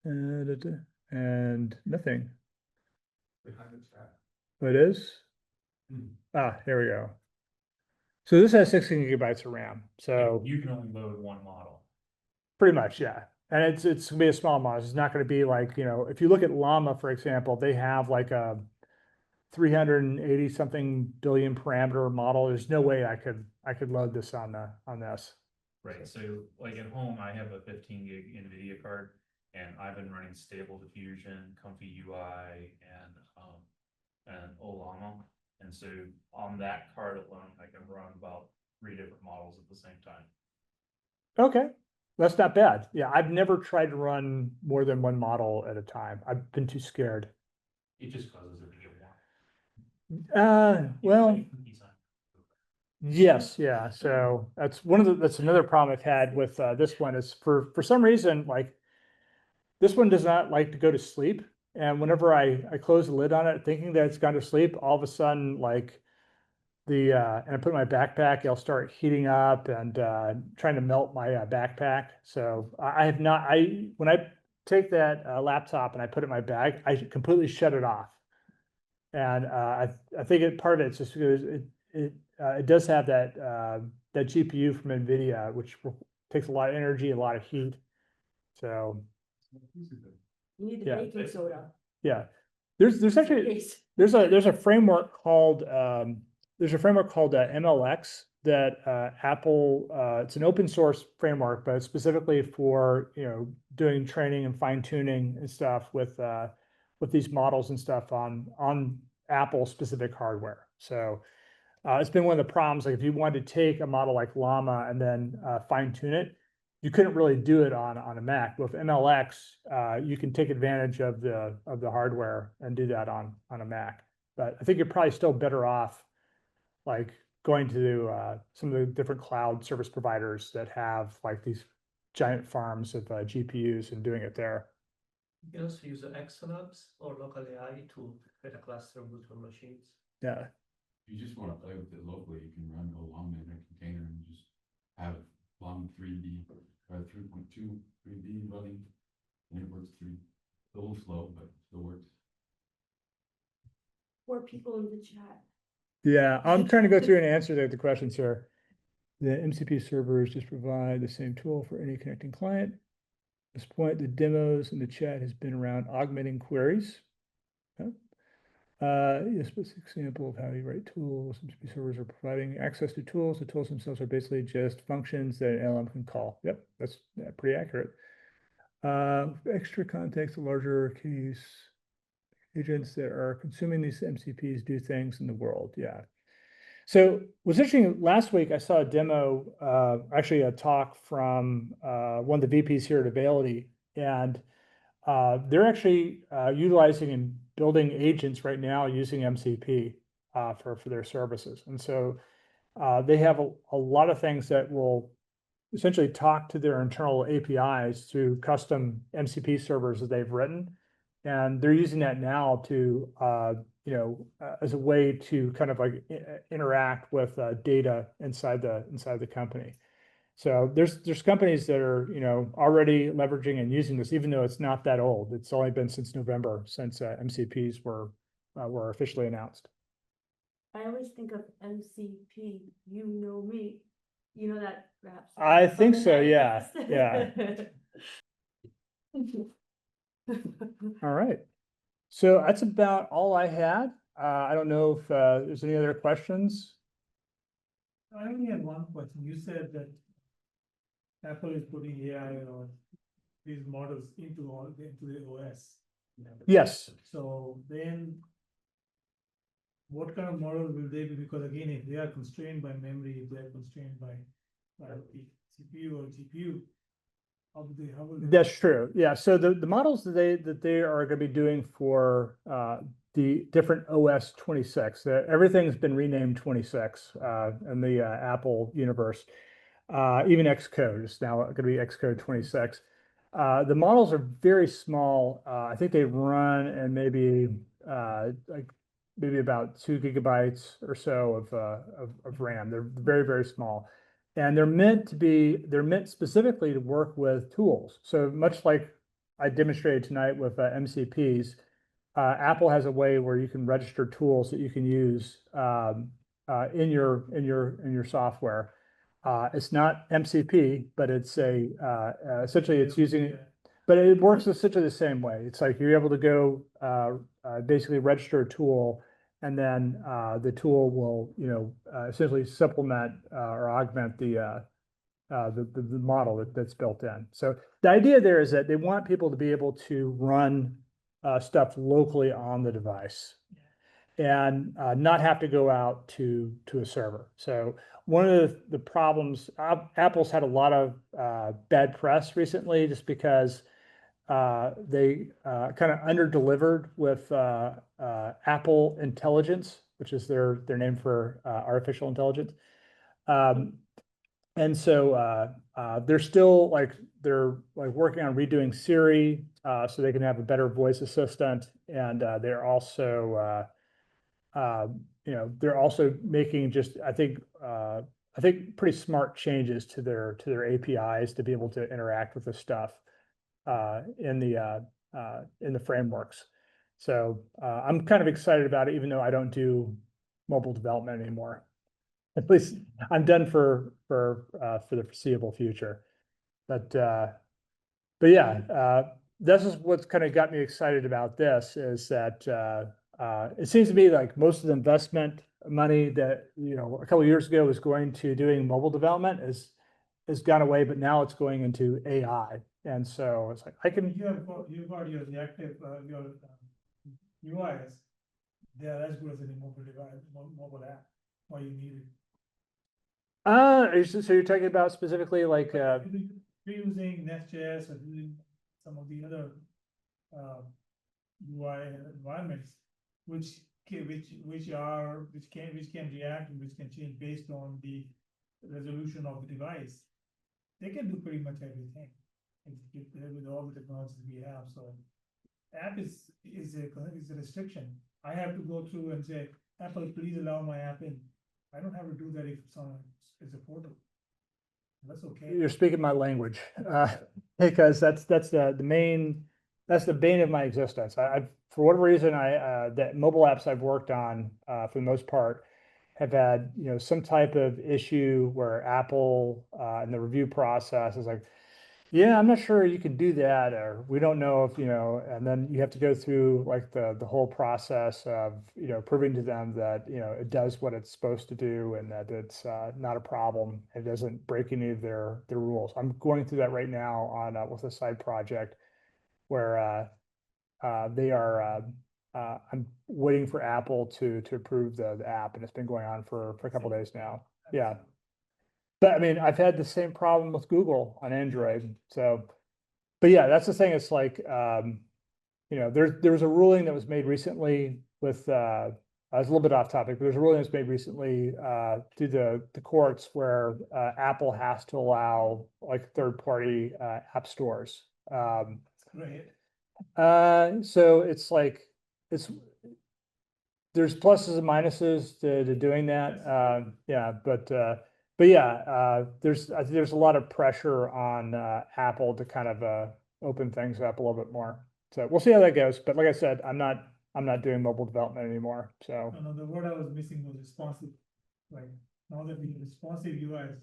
And nothing. Oh, it is? Here we go. So this has 16 gigabytes of RAM. So You can only load one model. pretty much, yeah. And it's gonna be a small model. It's not gonna be like, if you look at Llama, for example, they have like a 380 something billion parameter model. There's no way I could load this on this. Right, so like at home, I have a 15 gig NVIDIA card, and I've been running Stable Diffusion, Comfy UI, and Olama. And so on that card alone, I can run about 3 different models at the same time. Okay, that's not bad. Yeah, I've never tried to run more than one model at a time. I've been too scared. It just causes it to get warm. Well, yes, yeah. So that's another problem I've had with this one is for some reason, like this one does not like to go to sleep. And whenever I close the lid on it, thinking that it's gone to sleep, all of a sudden, like and I put it in my backpack, it'll start heating up and trying to melt my backpack. So I have not, when I take that laptop and I put it in my bag, I completely shut it off. And I think part of it's just because it does have that GPU from NVIDIA, which takes a lot of energy, a lot of heat. So You need the Yeah. baking soda. yeah, there's actually Case. there's a framework called MLX that Apple, it's an open source framework, but specifically for doing training and fine tuning and stuff with with these models and stuff on Apple specific hardware. So it's been one of the problems. Like if you wanted to take a model like Llama and then fine tune it, you couldn't really do it on a Mac. With MLX, you can take advantage of the hardware and do that on a Mac. But I think you're probably still better off like going to some of the different cloud service providers that have like these giant farms of GPUs and doing it there. You can also use XLabs or local AI to create a cluster of virtual machines. Yeah. If you just want to play with it locally, you can run a Llama in a container and just have Llama 3D or 3.2 3D running, and it works through. It's a little slow, but it still works. Or people in the chat. Yeah, I'm trying to go through and answer the questions here. The MCP servers just provide the same tool for any connecting client. At this point, the demos in the chat has been around augmenting queries. Okay. A specific example of how you write tools. MCP servers are providing access to tools. The tools themselves are basically just functions that an LM can call. Yep, that's pretty accurate. Extra context, a larger case. Agents that are consuming these MCPs do things in the world. Yeah. So what's interesting, last week I saw a demo, actually a talk from one of the VPs here at Availity, and they're actually utilizing and building agents right now using MCP for their services. And so they have a lot of things that will essentially talk to their internal APIs through custom MCP servers that they've written. And they're using that now to, as a way to kind of like interact with data inside the company. So there's companies that are, already leveraging and using this, even though it's not that old. It's only been since November since MCPs were officially announced. I always think of MCP, you know me, you know that rap song? I think From the so, yeah, 90s? All right. So that's about all I had. I don't know if there's any other questions. I only had one question. You said that Apple is putting AI or these models into the OS. Yes. So then what kind of model will they be? Because again, if they are constrained by memory, if they are constrained by the CPU or GPU, how will they? That's true. Yeah. So the models that they are going to be doing for the different OS 26, everything's been renamed 26 in the Apple universe. Even Xcode is now going to be Xcode 26. The models are very small. I think they run and maybe about 2 gigabytes or so of RAM. They're very, very small. And they're meant specifically to work with tools. So much like I demonstrated tonight with MCPs, Apple has a way where you can register tools that you can use in your software. It's not MCP, but it's essentially it's using, but it works essentially the same way. It's like you're able to go basically register a tool, and then the tool will essentially supplement or augment the model that's built in. So the idea there is that they want people to be able to run stuff locally on the device and not have to go out to a server. So one of the problems, Apple's had a lot of bad press recently just because they kind of under-delivered with Apple Intelligence, which is their name for artificial intelligence. And so they're still they're working on redoing Siri so they can have a better voice assistant, and they're also they're also making just I think pretty smart changes to their APIs to be able to interact with this stuff in the frameworks. So I'm kind of excited about it, even though I don't do mobile development anymore. At least I'm done for the foreseeable future. But yeah, this is what's kind of got me excited about this is that it seems to me like most of the investment money that a couple of years ago was going to doing mobile development has gone away, but now it's going into AI. And so it's like I can. You've got your reactive your UIs, they are as good as any mobile device, mobile app, why you need it. So you're talking about specifically like, If you're using Nest.js or using some of the other UI environments, which can react and which can change based on the resolution of the device. They can do pretty much everything with all the technologies we have. So app is a restriction. I have to go through and say, Apple, please allow my app in. I don't have to do that if someone is a portal. That's okay. you're speaking my language, because that's the main, that's the bane of my existence. I've, for whatever reason, that mobile apps I've worked on, for the most part, have had, some type of issue where Apple, in the review process is like, yeah, I'm not sure you can do that, or we don't know if, and then you have to go through like the whole process of, proving to them that, it does what it's supposed to do and that it's not a problem. It doesn't break any of their rules. I'm going through that right now on with a side project where they are, I'm waiting for Apple to approve the app, and it's been going on for a couple days now. Yeah. But I mean, I've had the same problem with Google on Android. So, but yeah, that's the thing. It's like, there was a ruling that was made recently with, I was a little bit off topic, but there's a ruling that's made recently through the courts where Apple has to allow like third-party app stores. Right. So it's like, there's pluses and minuses to doing that. Yeah, but yeah, I think there's a lot of pressure on Apple to kind of open things up a little bit more. So we'll see how that goes. But like I said, I'm not doing mobile development anymore. So No, the word I was missing was responsive. Like now that we have responsive UIs.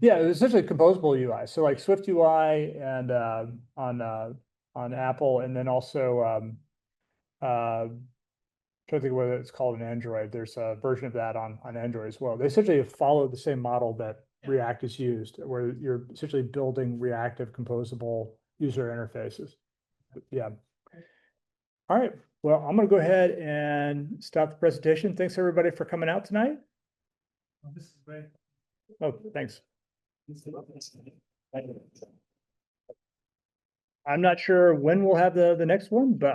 yeah, it's essentially composable UI. So like Swift UI and on Apple, and then also trying to think of what it's called in Android. There's a version of that on Android as well. They essentially follow the same model that React is used, where you're essentially building reactive composable user interfaces. Yeah. All right. Well, I'm going to go ahead and stop the presentation. Thanks everybody for coming out tonight. Oh, this is great. Oh, thanks. I'm not sure when we'll have the next one, but